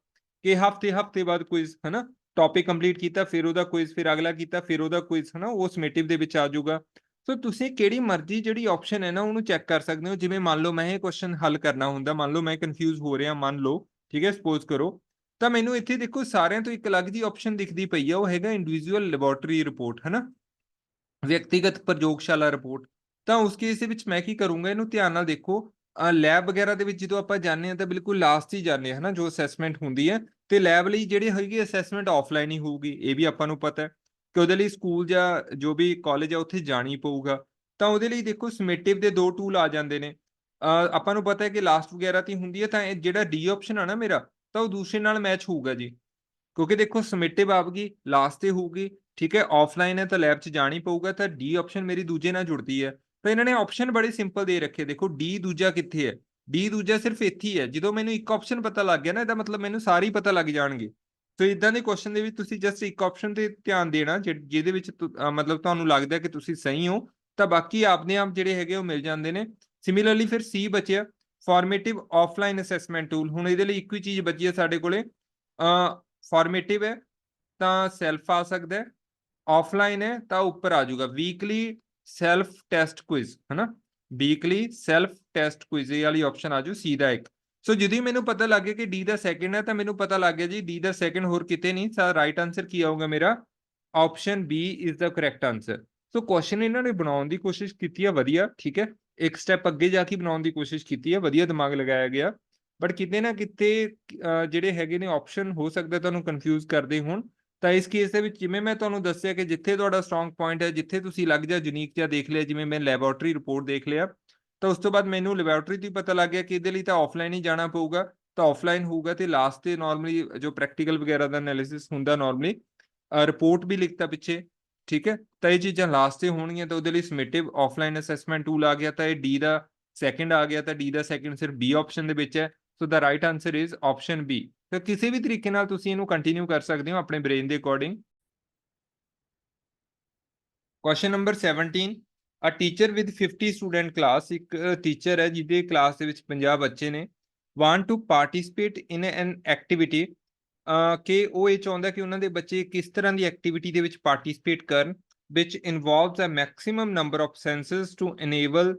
ਕਿ ਹਫਤੇ ਹਫਤੇ ਬਾਅਦ ਕੁਇਜ਼, ਹਨਾ। ਟੌਪਿਕ ਕੰਪਲੀਟ ਕੀਤਾ, ਫਿਰ ਉਹਦਾ ਕੁਇਜ਼, ਫਿਰ ਅਗਲਾ ਕੀਤਾ, ਫਿਰ ਉਹਦਾ ਕੁਇਜ਼, ਹਨਾ, ਉਹ ਸਮੇਟਿਵ ਦੇ ਵਿੱਚ ਆ ਜਾਊਗਾ। ਸੋ ਤੁਸੀਂ ਕਿਹੜੀ ਮਰਜ਼ੀ ਜਿਹੜੀ ਆਪਸ਼ਨ ਹੈ ਨਾ ਉਹਨੂੰ ਚੈੱਕ ਕਰ ਸਕਦੇ ਹੋ। ਜਿਵੇਂ ਮੰਨ ਲਓ ਮੈਂ ਇਹ ਕੁਐਸਚਨ ਹੱਲ ਕਰਨਾ ਹੁੰਦਾ, ਮੰਨ ਲਓ ਮੈਂ ਕਨਫਿਊਜ਼ ਹੋ ਰਿਹਾ, ਮੰਨ ਲਓ, ਠੀਕ ਹੈ, ਸਪੋਜ਼ ਕਰੋ, ਤਾਂ ਮੈਨੂੰ ਇੱਥੇ ਦੇਖੋ ਸਾਰਿਆਂ ਤੋਂ ਇੱਕ ਅਲੱਗ ਜੀ ਆਪਸ਼ਨ ਦਿਖਦੀ ਪਈ ਆ, ਉਹ ਹੈਗਾ ਇੰਡੀਵਿਜੂਅਲ ਲੈਬੋਰਟਰੀ ਰਿਪੋਰਟ, ਹਨਾ, ਵਿਅਕਤੀਗਤ ਪ੍ਰਯੋਗਸ਼ਾਲਾ ਰਿਪੋਰਟ। ਤਾਂ ਉਸ ਕੇਸ ਦੇ ਵਿੱਚ ਮੈਂ ਕੀ ਕਰੂੰਗਾ, ਇਹਨੂੰ ਧਿਆਨ ਨਾਲ ਦੇਖੋ। ਲੈਬ ਵਗੈਰਾ ਦੇ ਵਿੱਚ ਜਦੋਂ ਆਪਾਂ ਜਾਂਦੇ ਹਾਂ ਤਾਂ ਬਿਲਕੁਲ ਲਾਸਟ ਹੀ ਜਾਂਦੇ ਹਾਂ, ਹਨਾ, ਜੋ ਅਸੈਸਮੈਂਟ ਹੁੰਦੀ ਹੈ। ਤੇ ਲੈਬ ਲਈ ਜਿਹੜੀ ਹੈਗੀ ਅਸੈਸਮੈਂਟ ਆਫਲਾਈਨ ਹੀ ਹੋਊਗੀ, ਇਹ ਵੀ ਆਪਾਂ ਨੂੰ ਪਤਾ ਹੈ ਕਿ ਉਹਦੇ ਲਈ ਸਕੂਲ ਜਾਂ ਜੋ ਵੀ ਕਾਲਜ ਆ ਉੱਥੇ ਜਾਣਾ ਹੀ ਪਊਗਾ। ਤਾਂ ਉਹਦੇ ਲਈ ਦੇਖੋ ਸਮੇਟਿਵ ਦੇ ਦੋ ਟੂਲ ਆ ਜਾਂਦੇ ਨੇ। ਆਪਾਂ ਨੂੰ ਪਤਾ ਹੈ ਕਿ ਲਾਸਟ ਵਗੈਰਾ ਤੇ ਹੁੰਦੀ ਹੈ, ਤਾਂ ਇਹ ਜਿਹੜਾ ਡੀ ਆਪਸ਼ਨ ਆ ਨਾ ਮੇਰਾ, ਤਾਂ ਉਹ ਦੂਸਰੇ ਨਾਲ ਮੈਚ ਹੋਊਗਾ ਜੀ, ਕਿਉਂਕਿ ਦੇਖੋ ਸਮੇਟਿਵ ਆਊਗੀ ਲਾਸਟ ਤੇ ਹੋਊਗੀ, ਠੀਕ ਹੈ, ਆਫਲਾਈਨ ਹੈ ਤਾਂ ਲੈਬ 'ਚ ਜਾਣਾ ਹੀ ਪਊਗਾ, ਤਾਂ ਡੀ ਆਪਸ਼ਨ ਮੇਰੀ ਦੂਜੇ ਨਾਲ ਜੁੜਦੀ ਹੈ। ਤਾਂ ਇਹਨਾਂ ਨੇ ਆਪਸ਼ਨ ਬੜੇ ਸਿੰਪਲ ਦੇ ਰੱਖੇ, ਦੇਖੋ ਡੀ ਦੂਜਾ ਕਿੱਥੇ ਹੈ, ਡੀ ਦੂਜਾ ਸਿਰਫ ਇੱਥੇ ਹੀ ਹੈ। ਜਦੋਂ ਮੈਨੂੰ ਇੱਕ ਆਪਸ਼ਨ ਪਤਾ ਲੱਗ ਗਿਆ ਨਾ, ਇਹਦਾ ਮਤਲਬ ਮੈਨੂੰ ਸਾਰੇ ਹੀ ਪਤਾ ਲੱਗ ਜਾਣਗੇ। ਸੋ ਇਦਾਂ ਦੇ ਕੁਐਸਚਨ ਦੇ ਵਿੱਚ ਤੁਸੀਂ ਜਸਟ ਇੱਕ ਆਪਸ਼ਨ ਤੇ ਧਿਆਨ ਦੇਣਾ, ਜਿਹਦੇ ਵਿੱਚ ਮਤਲਬ ਤੁਹਾਨੂੰ ਲੱਗਦਾ ਕਿ ਤੁਸੀਂ ਸਹੀ ਹੋ, ਤਾਂ ਬਾਕੀ ਆਪਦੇ ਆਪ ਜਿਹੜੇ ਹੈਗੇ ਉਹ ਮਿਲ ਜਾਂਦੇ ਨੇ। ਸਿਮਿਲਰਲੀ ਫਿਰ ਸੀ ਬਚਿਆ, ਫਾਰਮੇਟਿਵ ਆਫਲਾਈਨ ਅਸੈਸਮੈਂਟ ਟੂਲ। ਹੁਣ ਇਹਦੇ ਲਈ ਇੱਕੋ ਹੀ ਚੀਜ਼ ਬਚੀ ਹੈ ਸਾਡੇ ਕੋਲੇ, ਫਾਰਮੇਟਿਵ ਹੈ ਤਾਂ ਸੈਲਫ ਆ ਸਕਦਾ ਹੈ, ਆਫਲਾਈਨ ਹੈ ਤਾਂ ਉੱਪਰ ਆ ਜਾਊਗਾ ਵੀਕਲੀ ਸੈਲਫ ਟੈਸਟ ਕੁਇਜ਼, ਹਨਾ, ਵੀਕਲੀ ਸੈਲਫ ਟੈਸਟ ਕੁਇਜ਼, ਇਹ ਵਾਲੀ ਆਪਸ਼ਨ ਆ ਜਾਊ ਸੀ ਦਾ ਇੱਕ। ਸੋ ਜਦੋਂ ਹੀ ਮੈਨੂੰ ਪਤਾ ਲੱਗ ਗਿਆ ਕਿ ਡੀ ਦਾ ਸੈਕਿੰਡ ਹੈ, ਤਾਂ ਮੈਨੂੰ ਪਤਾ ਲੱਗ ਗਿਆ ਜੀ ਡੀ ਦਾ ਸੈਕਿੰਡ ਹੋਰ ਕਿਤੇ ਨਹੀਂ, ਸਾ ਰਾਈਟ ਆਂਸਰ ਕੀ ਆਊਗਾ ਮੇਰਾ, option B is the correct answer. So question ਇਹਨਾਂ ਨੇ ਬਣਾਉਣ ਦੀ ਕੋਸ਼ਿਸ਼ ਕੀਤੀ ਹੈ ਵਧੀਆ, ਠੀਕ ਹੈ, ਇੱਕ ਸਟੈਪ ਅੱਗੇ ਜਾ ਕੇ ਬਣਾਉਣ ਦੀ ਕੋਸ਼ਿਸ਼ ਕੀਤੀ ਹੈ, ਵਧੀਆ ਦਿਮਾਗ ਲਗਾਇਆ ਗਿਆ। ਬਟ ਕਿਤੇ ਨਾ ਕਿਤੇ ਜਿਹੜੇ ਹੈਗੇ ਨੇ ਆਪਸ਼ਨ ਹੋ ਸਕਦਾ ਤੁਹਾਨੂੰ ਕਨਫਿਊਜ਼ ਕਰਦੇ ਹੋਣ। ਤਾਂ ਇਸ ਕੇਸ ਦੇ ਵਿੱਚ ਜਿਵੇਂ ਮੈਂ ਤੁਹਾਨੂੰ ਦੱਸਿਆ ਕਿ ਜਿੱਥੇ ਤੁਹਾਡਾ ਸਟਰੋਂਗ ਪੁਆਇੰਟ ਹੈ, ਜਿੱਥੇ ਤੁਸੀਂ ਲੱਗ ਜਾ ਯੂਨੀਕ ਜਿਹਾ ਦੇਖ ਲਿਆ, ਜਿਵੇਂ ਮੈਂ ਲੈਬੋਰਟਰੀ ਰਿਪੋਰਟ ਦੇਖ ਲਿਆ, ਤਾਂ ਉਸ ਤੋਂ ਬਾਅਦ ਮੈਨੂੰ ਲੈਬੋਰਟਰੀ ਤੋਂ ਹੀ ਪਤਾ ਲੱਗ ਗਿਆ ਕਿ ਇਹਦੇ ਲਈ ਤਾਂ ਆਫਲਾਈਨ ਹੀ ਜਾਣਾ ਪਊਗਾ, ਤਾਂ ਆਫਲਾਈਨ ਹੋਊਗਾ। ਤੇ ਲਾਸਟ ਤੇ ਨਾਰਮਲੀ ਜੋ ਪ੍ਰੈਕਟੀਕਲ ਵਗੈਰਾ ਦਾ ਐਨਾਲਿਸਿਸ ਹੁੰਦਾ ਨਾਰਮਲੀ, ਰਿਪੋਰਟ ਵੀ ਲਿਖਤਾ ਪਿੱਛੇ, ਠੀਕ ਹੈ, ਤਾਂ ਇਹ ਚੀਜ਼ਾਂ ਲਾਸਟ ਤੇ ਹੋਣਗੀਆਂ। ਤਾਂ ਉਹਦੇ ਲਈ ਸਮੇਟਿਵ ਆਫਲਾਈਨ ਅਸੈਸਮੈਂਟ ਟੂਲ ਆ ਗਿਆ, ਤਾਂ ਇਹ ਡੀ ਦਾ ਸੈਕਿੰਡ ਆ ਗਿਆ, ਤਾਂ ਡੀ ਦਾ ਸੈਕਿੰਡ ਸਿਰਫ ਬੀ ਆਪਸ਼ਨ ਦੇ ਵਿੱਚ ਹੈ। So the right answer is option B. ਤਾਂ ਕਿਸੇ ਵੀ ਤਰੀਕੇ ਨਾਲ ਤੁਸੀਂ ਇਹਨੂੰ ਕੰਟੀਨਿਊ ਕਰ ਸਕਦੇ ਹੋ ਆਪਣੇ ਬ੍ਰੇਨ ਦੇ according. Question number 17, a teacher with 50 student class, ਇੱਕ ਟੀਚਰ ਹੈ ਜਿਹਦੇ ਕਲਾਸ ਦੇ ਵਿੱਚ 50 ਬੱਚੇ ਨੇ, want to participate in an activity, ਕਿ ਉਹ ਇਹ ਚਾਹੁੰਦਾ ਕਿ ਉਹਨਾਂ ਦੇ ਬੱਚੇ ਕਿਸ ਤਰ੍ਹਾਂ ਦੀ ਐਕਟੀਵਿਟੀ ਦੇ ਵਿੱਚ ਪਾਰਟਿਸਿਪੇਟ ਕਰਨ, which involves a maximum number of senses to enable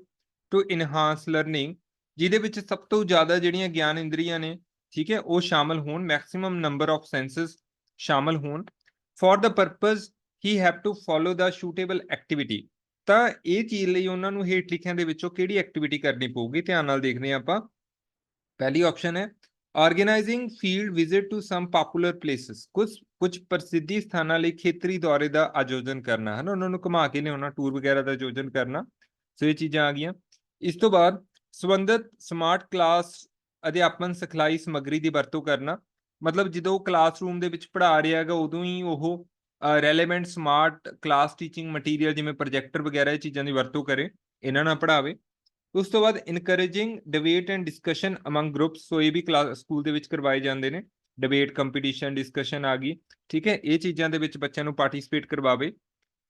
to enhance learning, ਜਿਹਦੇ ਵਿੱਚ ਸਭ ਤੋਂ ਜ਼ਿਆਦਾ ਜਿਹੜੀਆਂ ਗਿਆਨ ਇੰਦਰੀਆਂ ਨੇ, ਠੀਕ ਹੈ, ਉਹ ਸ਼ਾਮਲ ਹੋਣ, ਮੈਕਸਿਮਮ ਨੰਬਰ ਆਫ ਸੈਂਸਸ ਸ਼ਾਮਲ ਹੋਣ, for the purpose he have to follow the suitable activity. ਤਾਂ ਇਹ ਚੀਜ਼ ਲਈ ਉਹਨਾਂ ਨੂੰ ਹੇਠ ਲਿਖਿਆਂ ਦੇ ਵਿੱਚੋਂ ਕਿਹੜੀ ਐਕਟੀਵਿਟੀ ਕਰਨੀ ਪਊਗੀ, ਧਿਆਨ ਨਾਲ ਦੇਖਦੇ ਹਾਂ ਆਪਾਂ। ਪਹਿਲੀ ਆਪਸ਼ਨ ਹੈ organizing field visit to some popular places, ਕੁਝ ਪ੍ਰਸਿੱਧੀ ਸਥਾਨਾਂ ਲਈ ਖੇਤਰੀ ਦੌਰੇ ਦਾ ਆਯੋਜਨ ਕਰਨਾ, ਹੈ ਨਾ, ਉਹਨਾਂ ਨੂੰ ਘੁਮਾ ਕੇ ਲਿਆਉਣਾ, ਟੂਰ ਵਗੈਰਾ ਦਾ ਆਯੋਜਨ ਕਰਨਾ। ਸੋ ਇਹ ਚੀਜ਼ਾਂ ਆ ਗਈਆਂ। ਇਸ ਤੋਂ ਬਾਅਦ ਸੰਬੰਧਿਤ ਸਮਾਰਟ ਕਲਾਸ ਅਧਿਆਪਨ ਸਿਖਲਾਈ ਸਮੱਗਰੀ ਦੀ ਵਰਤੋਂ ਕਰਨਾ, ਮਤਲਬ ਜਦੋਂ ਕਲਾਸਰੂਮ ਦੇ ਵਿੱਚ ਪੜ੍ਹਾ ਰਿਹਾ ਹੈਗਾ ਉਦੋਂ ਹੀ ਉਹ relevant smart class teaching material ਜਿਵੇਂ ਪ੍ਰੋਜੈਕਟਰ ਵਗੈਰਾ ਇਹ ਚੀਜ਼ਾਂ ਦੀ ਵਰਤੋਂ ਕਰੇ, ਇਹਨਾਂ ਨਾਲ ਪੜ੍ਹਾਵੇ। ਉਸ ਤੋਂ ਬਾਅਦ encouraging debate and discussion among groups, so ਇਹ ਵੀ ਸਕੂਲ ਦੇ ਵਿੱਚ ਕਰਵਾਏ ਜਾਂਦੇ ਨੇ, ਡਿਬੇਟ ਕੰਪੀਟੀਸ਼ਨ, ਡਿਸਕਸ਼ਨ ਆ ਗਈ, ਠੀਕ ਹੈ, ਇਹ ਚੀਜ਼ਾਂ ਦੇ ਵਿੱਚ ਬੱਚਿਆਂ ਨੂੰ ਪਾਰਟਿਸਿਪੇਟ ਕਰਵਾਵੇ।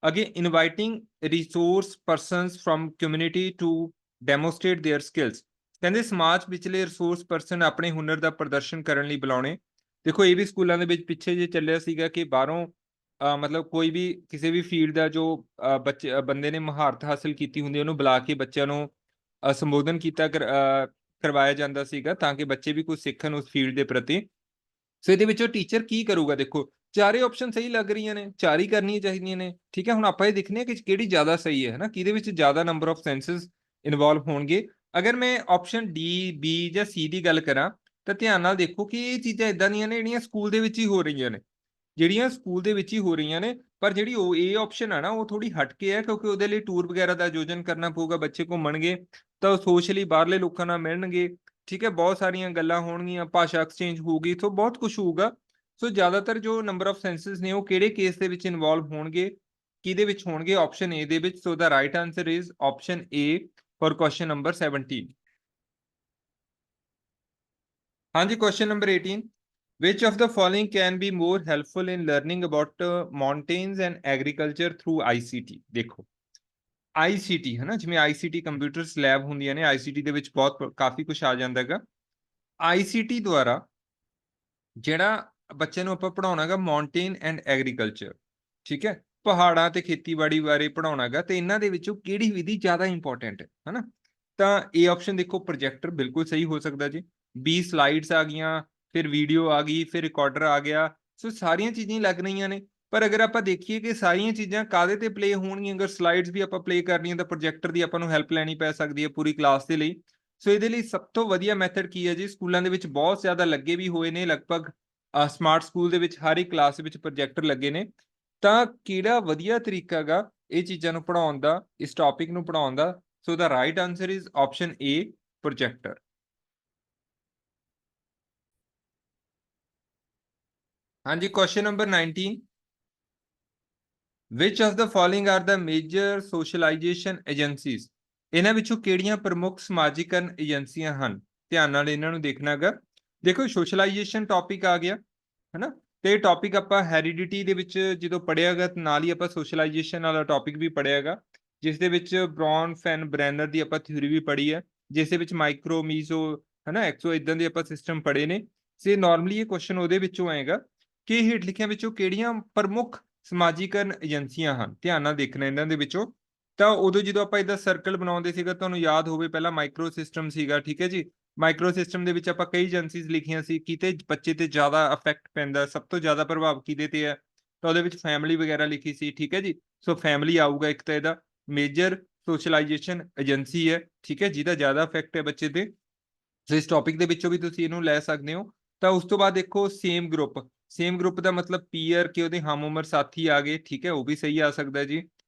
ਅੱਗੇ inviting resource persons from community to demonstrate their skills, ਕਹਿੰਦੇ ਸਮਾਜ ਵਿਚਲੇ ਰਿਸੋਰਸ ਪਰਸਨ ਆਪਣੇ ਹੁਨਰ ਦਾ ਪ੍ਰਦਰਸ਼ਨ ਕਰਨ ਲਈ ਬੁਲਾਉਣੇ। ਦੇਖੋ ਇਹ ਵੀ ਸਕੂਲਾਂ ਦੇ ਵਿੱਚ ਪਿੱਛੇ ਜੇ ਚੱਲਿਆ ਸੀਗਾ ਕਿ ਬਾਹਰੋਂ ਮਤਲਬ ਕੋਈ ਵੀ ਕਿਸੇ ਵੀ ਫੀਲਡ ਦਾ ਜੋ ਬੰਦੇ ਨੇ ਮਹਾਰਤ ਹਾਸਲ ਕੀਤੀ ਹੁੰਦੀ ਉਹਨੂੰ ਬੁਲਾ ਕੇ ਬੱਚਿਆਂ ਨੂੰ ਸੰਬੋਧਨ ਕੀਤਾ ਕਰਵਾਇਆ ਜਾਂਦਾ ਸੀਗਾ, ਤਾਂ ਕਿ ਬੱਚੇ ਵੀ ਕੁਝ ਸਿੱਖਣ ਉਸ ਫੀਲਡ ਦੇ ਪ੍ਰਤੀ। ਸੋ ਇਹਦੇ ਵਿੱਚੋਂ ਟੀਚਰ ਕੀ ਕਰੂਗਾ, ਦੇਖੋ ਚਾਰੇ ਆਪਸ਼ਨ ਸਹੀ ਲੱਗ ਰਹੀਆਂ ਨੇ, ਚਾਰ ਹੀ ਕਰਨੀਆਂ ਚਾਹੀਦੀਆਂ ਨੇ, ਠੀਕ ਹੈ। ਹੁਣ ਆਪਾਂ ਇਹ ਦੇਖਨੇ ਆ ਕਿ ਕਿਹੜੀ ਜ਼ਿਆਦਾ ਸਹੀ ਹੈ, ਨਾ, ਕਿਹਦੇ ਵਿੱਚ ਜ਼ਿਆਦਾ ਨੰਬਰ ਆਫ ਸੈਂਸਸ ਇਨਵੋਲਵ ਹੋਣਗੇ। ਅਗਰ ਮੈਂ ਆਪਸ਼ਨ ਡੀ, ਬੀ ਜਾਂ ਸੀ ਦੀ ਗੱਲ ਕਰਾਂ, ਤਾਂ ਧਿਆਨ ਨਾਲ ਦੇਖੋ ਕਿ ਇਹ ਚੀਜ਼ਾਂ ਇਦਾਂ ਦੀਆਂ ਨੇ ਜਿਹੜੀਆਂ ਸਕੂਲ ਦੇ ਵਿੱਚ ਹੀ ਹੋ ਰਹੀਆਂ ਨੇ, ਪਰ ਜਿਹੜੀ ਉਹ ਇਹ ਆਪਸ਼ਨ ਹੈ ਨਾ ਉਹ ਥੋੜੀ ਹਟ ਕੇ ਹੈ, ਕਿਉਂਕਿ ਉਹਦੇ ਲਈ ਟੂਰ ਵਗੈਰਾ ਦਾ ਆਯੋਜਨ ਕਰਨਾ ਪਊਗਾ, ਬੱਚੇ ਘੁੰਮਣਗੇ ਤਾਂ ਉਹ ਸੋਸ਼ਲੀ ਬਾਹਰਲੇ ਲੋਕਾਂ ਨਾਲ ਮਿਲਣਗੇ, ਠੀਕ ਹੈ, ਬਹੁਤ ਸਾਰੀਆਂ ਗੱਲਾਂ ਹੋਣਗੀਆਂ, ਭਾਸ਼ਾ ਐਕਸਚੇਂਜ ਹੋਊਗੀ, ਤੋਂ ਬਹੁਤ ਕੁਝ ਹੋਊਗਾ। ਸੋ ਜ਼ਿਆਦਾਤਰ ਜੋ ਨੰਬਰ ਆਫ ਸੈਂਸਸ ਨੇ ਉਹ ਕਿਹੜੇ ਕੇਸ ਦੇ ਵਿੱਚ ਇਨਵੋਲਵ ਹੋਣਗੇ, ਕਿਹਦੇ ਵਿੱਚ ਹੋਣਗੇ, ਆਪਸ਼ਨ ਏ ਦੇ ਵਿੱਚ। So the right answer is option A for question number 17। ਹਾਂਜੀ, question number 18, which of the following can be more helpful in learning about mountains and agriculture through ICT? ਦੇਖੋ ICT ਹੈ ਨਾ, ਜਿਵੇਂ ICT computers lab ਹੁੰਦੀਆਂ ਨੇ, ICT ਦੇ ਵਿੱਚ ਬਹੁਤ ਕਾਫੀ ਕੁਝ ਆ ਜਾਂਦਾ ਹੈਗਾ। ICT ਦੁਆਰਾ ਜਿਹੜਾ ਬੱਚੇ ਨੂੰ ਆਪਾਂ ਪੜ੍ਹਾਉਣਾ ਗਾ ਮਾਊਂਟੇਨ ਐਂਡ ਐਗਰੀਕਲਚਰ, ਠੀਕ ਹੈ, ਪਹਾੜਾਂ ਤੇ ਖੇਤੀਬਾੜੀ ਬਾਰੇ ਪੜ੍ਹਾਉਣਾ ਗਾ, ਤੇ ਇਹਨਾਂ ਦੇ ਵਿੱਚੋਂ ਕਿਹੜੀ ਵਿਧੀ ਜ਼ਿਆਦਾ ਇੰਪੋਰਟੈਂਟ ਹੈ ਹਨਾ। ਤਾਂ ਇਹ ਆਪਸ਼ਨ ਦੇਖੋ ਪ੍ਰੋਜੈਕਟਰ ਬਿਲਕੁਲ ਸਹੀ ਹੋ ਸਕਦਾ ਜੀ। ਬੀ ਸਲਾਈਡਸ ਆ ਗਈਆਂ, ਫਿਰ ਵੀਡੀਓ ਆ ਗਈ, ਫਿਰ ਰਿਕਾਰਡਰ ਆ ਗਿਆ, ਸੋ ਸਾਰੀਆਂ ਚੀਜ਼ਾਂ ਹੀ ਲੱਗ ਰਹੀਆਂ ਨੇ। ਪਰ ਅਗਰ ਆਪਾਂ ਦੇਖੀਏ ਕਿ ਸਾਰੀਆਂ ਚੀਜ਼ਾਂ ਕਾਹਦੇ ਤੇ ਪਲੇ ਹੋਣਗੀਆਂ, ਅਗਰ ਸਲਾਈਡਸ ਵੀ ਆਪਾਂ ਪਲੇ ਕਰਨੀਆਂ ਤਾਂ ਪ੍ਰੋਜੈਕਟਰ ਦੀ ਆਪਾਂ ਨੂੰ ਹੈਲਪ ਲੈਣੀ ਪੈ ਸਕਦੀ ਹੈ ਪੂਰੀ ਕਲਾਸ ਦੇ ਲਈ। ਸੋ ਇਹਦੇ ਲਈ ਸਭ ਤੋਂ ਵਧੀਆ ਮੈਥਡ ਕੀ ਹੈ ਜੀ, ਸਕੂਲਾਂ ਦੇ ਵਿੱਚ ਬਹੁਤ ਜ਼ਿਆਦਾ ਲੱਗੇ ਵੀ ਹੋਏ ਨੇ, ਲਗਭਗ ਸਮਾਰਟ ਸਕੂਲ ਦੇ ਵਿੱਚ ਹਰ ਇੱਕ ਕਲਾਸ ਵਿੱਚ ਪ੍ਰੋਜੈਕਟਰ ਲੱਗੇ ਨੇ। ਤਾਂ ਕਿਹੜਾ ਵਧੀਆ ਤਰੀਕਾ ਗਾ ਇਹ ਚੀਜ਼ਾਂ ਨੂੰ ਪੜ੍ਹਾਉਣ ਦਾ, ਇਸ ਟੌਪਿਕ ਨੂੰ ਪੜ੍ਹਾਉਣ ਦਾ? So the right answer is option A, projector. ਹਾਂਜੀ, question number 19, which of the following are the major socialization agencies? ਇਹਨਾਂ ਵਿੱਚੋਂ ਕਿਹੜੀਆਂ ਪ੍ਰਮੁੱਖ ਸਮਾਜੀਕਰਨ ਏਜੰਸੀਆਂ ਹਨ? ਧਿਆਨ ਨਾਲ ਇਹਨਾਂ ਨੂੰ ਦੇਖਣਾ ਗਾ। ਦੇਖੋ ਸੋਸ਼ਲਾਈਜੇਸ਼ਨ ਟੌਪਿਕ ਆ ਗਿਆ ਹਨਾ, ਤੇ ਟੌਪਿਕ ਆਪਾਂ ਹੈਰੀਡਿਟੀ ਦੇ ਵਿੱਚ ਜਦੋਂ ਪੜ੍ਹਿਆਗਾ ਨਾਲ ਹੀ ਆਪਾਂ ਸੋਸ਼ਲਾਈਜੇਸ਼ਨ ਵਾਲਾ ਟੌਪਿਕ ਵੀ ਪੜ੍ਹਿਆਗਾ, ਜਿਸ ਦੇ ਵਿੱਚ ਬ੍ਰੌਨ ਫੈਨ ਬਰੈਨਰ ਦੀ ਆਪਾਂ ਥਿਊਰੀ ਵੀ ਪੜ੍ਹੀ ਹੈ, ਜਿਸ ਦੇ ਵਿੱਚ ਮਾਈਕਰੋ ਮੀਜ਼ੋ ਹਨਾ ਐਕਸੋ ਇਦਾਂ ਦੇ ਆਪਾਂ ਸਿਸਟਮ ਪੜ੍ਹੇ ਨੇ। ਸੇ ਨਾਰਮਲੀ ਇਹ ਕੁਐਸਚਨ ਉਹਦੇ ਵਿੱਚੋਂ ਆਏਗਾ ਕਿ ਹੇਠ ਲਿਖਿਆਂ ਵਿੱਚੋਂ ਕਿਹੜੀਆਂ ਪ੍ਰਮੁੱਖ ਸਮਾਜੀਕਰਨ ਏਜੰਸੀਆਂ ਹਨ? ਧਿਆਨ ਨਾਲ ਦੇਖਣਾ ਇਹਨਾਂ ਦੇ ਵਿੱਚੋਂ। ਤਾਂ ਉਦੋਂ ਜਦੋਂ ਆਪਾਂ ਇਹਦਾ ਸਰਕਲ ਬਣਾਉਂਦੇ ਸੀਗਾ, ਤੁਹਾਨੂੰ ਯਾਦ ਹੋਵੇ ਪਹਿਲਾਂ ਮਾਈਕਰੋ ਸਿਸਟਮ ਸੀਗਾ, ਠੀਕ ਹੈ ਜੀ। ਮਾਈਕਰੋ ਸਿਸਟਮ ਦੇ ਵਿੱਚ ਆਪਾਂ ਕਈ ਏਜੰਸੀਜ਼ ਲਿਖੀਆਂ ਸੀ, ਕਿਤੇ ਬੱਚੇ ਤੇ ਜ਼ਿਆਦਾ ਇਫੈਕਟ ਪੈਂਦਾ, ਸਭ ਤੋਂ ਜ਼ਿਆਦਾ ਪ੍ਰਭਾਵ ਕਿਹਦੇ ਤੇ ਹੈ, ਤਾਂ ਉਹਦੇ ਵਿੱਚ ਫੈਮਿਲੀ ਵਗੈਰਾ ਲਿਖੀ ਸੀ, ਠੀਕ ਹੈ ਜੀ। ਸੋ ਫੈਮਿਲੀ ਆਊਗਾ ਇੱਕ ਤਾਂ ਇਹਦਾ ਮੇਜਰ ਸੋਸ਼ਲਾਈਜੇਸ਼ਨ ਏਜੰਸੀ ਹੈ, ਠੀਕ ਹੈ, ਜਿਹਦਾ ਜ਼ਿਆਦਾ ਇਫੈਕਟ ਹੈ ਬੱਚੇ ਤੇ। ਸੋ ਇਸ ਟੌਪਿਕ ਦੇ ਵਿੱਚੋਂ ਵੀ ਤੁਸੀਂ ਇਹਨੂੰ ਲੈ ਸਕਦੇ ਹੋ। ਤਾਂ ਉਸ ਤੋਂ ਬਾਅਦ ਦੇਖੋ ਸੇਮ ਗਰੁੱਪ, ਸੇਮ ਗਰੁੱਪ ਦਾ ਮਤਲਬ ਪੀਅਰ ਕਿ ਉਹਦੇ ਹਮ ਉਮਰ ਸਾਥੀ ਆ ਗਏ, ਠੀਕ ਹੈ, ਉਹ ਵੀ ਸਹੀ ਆ ਸਕਦਾ ਜੀ।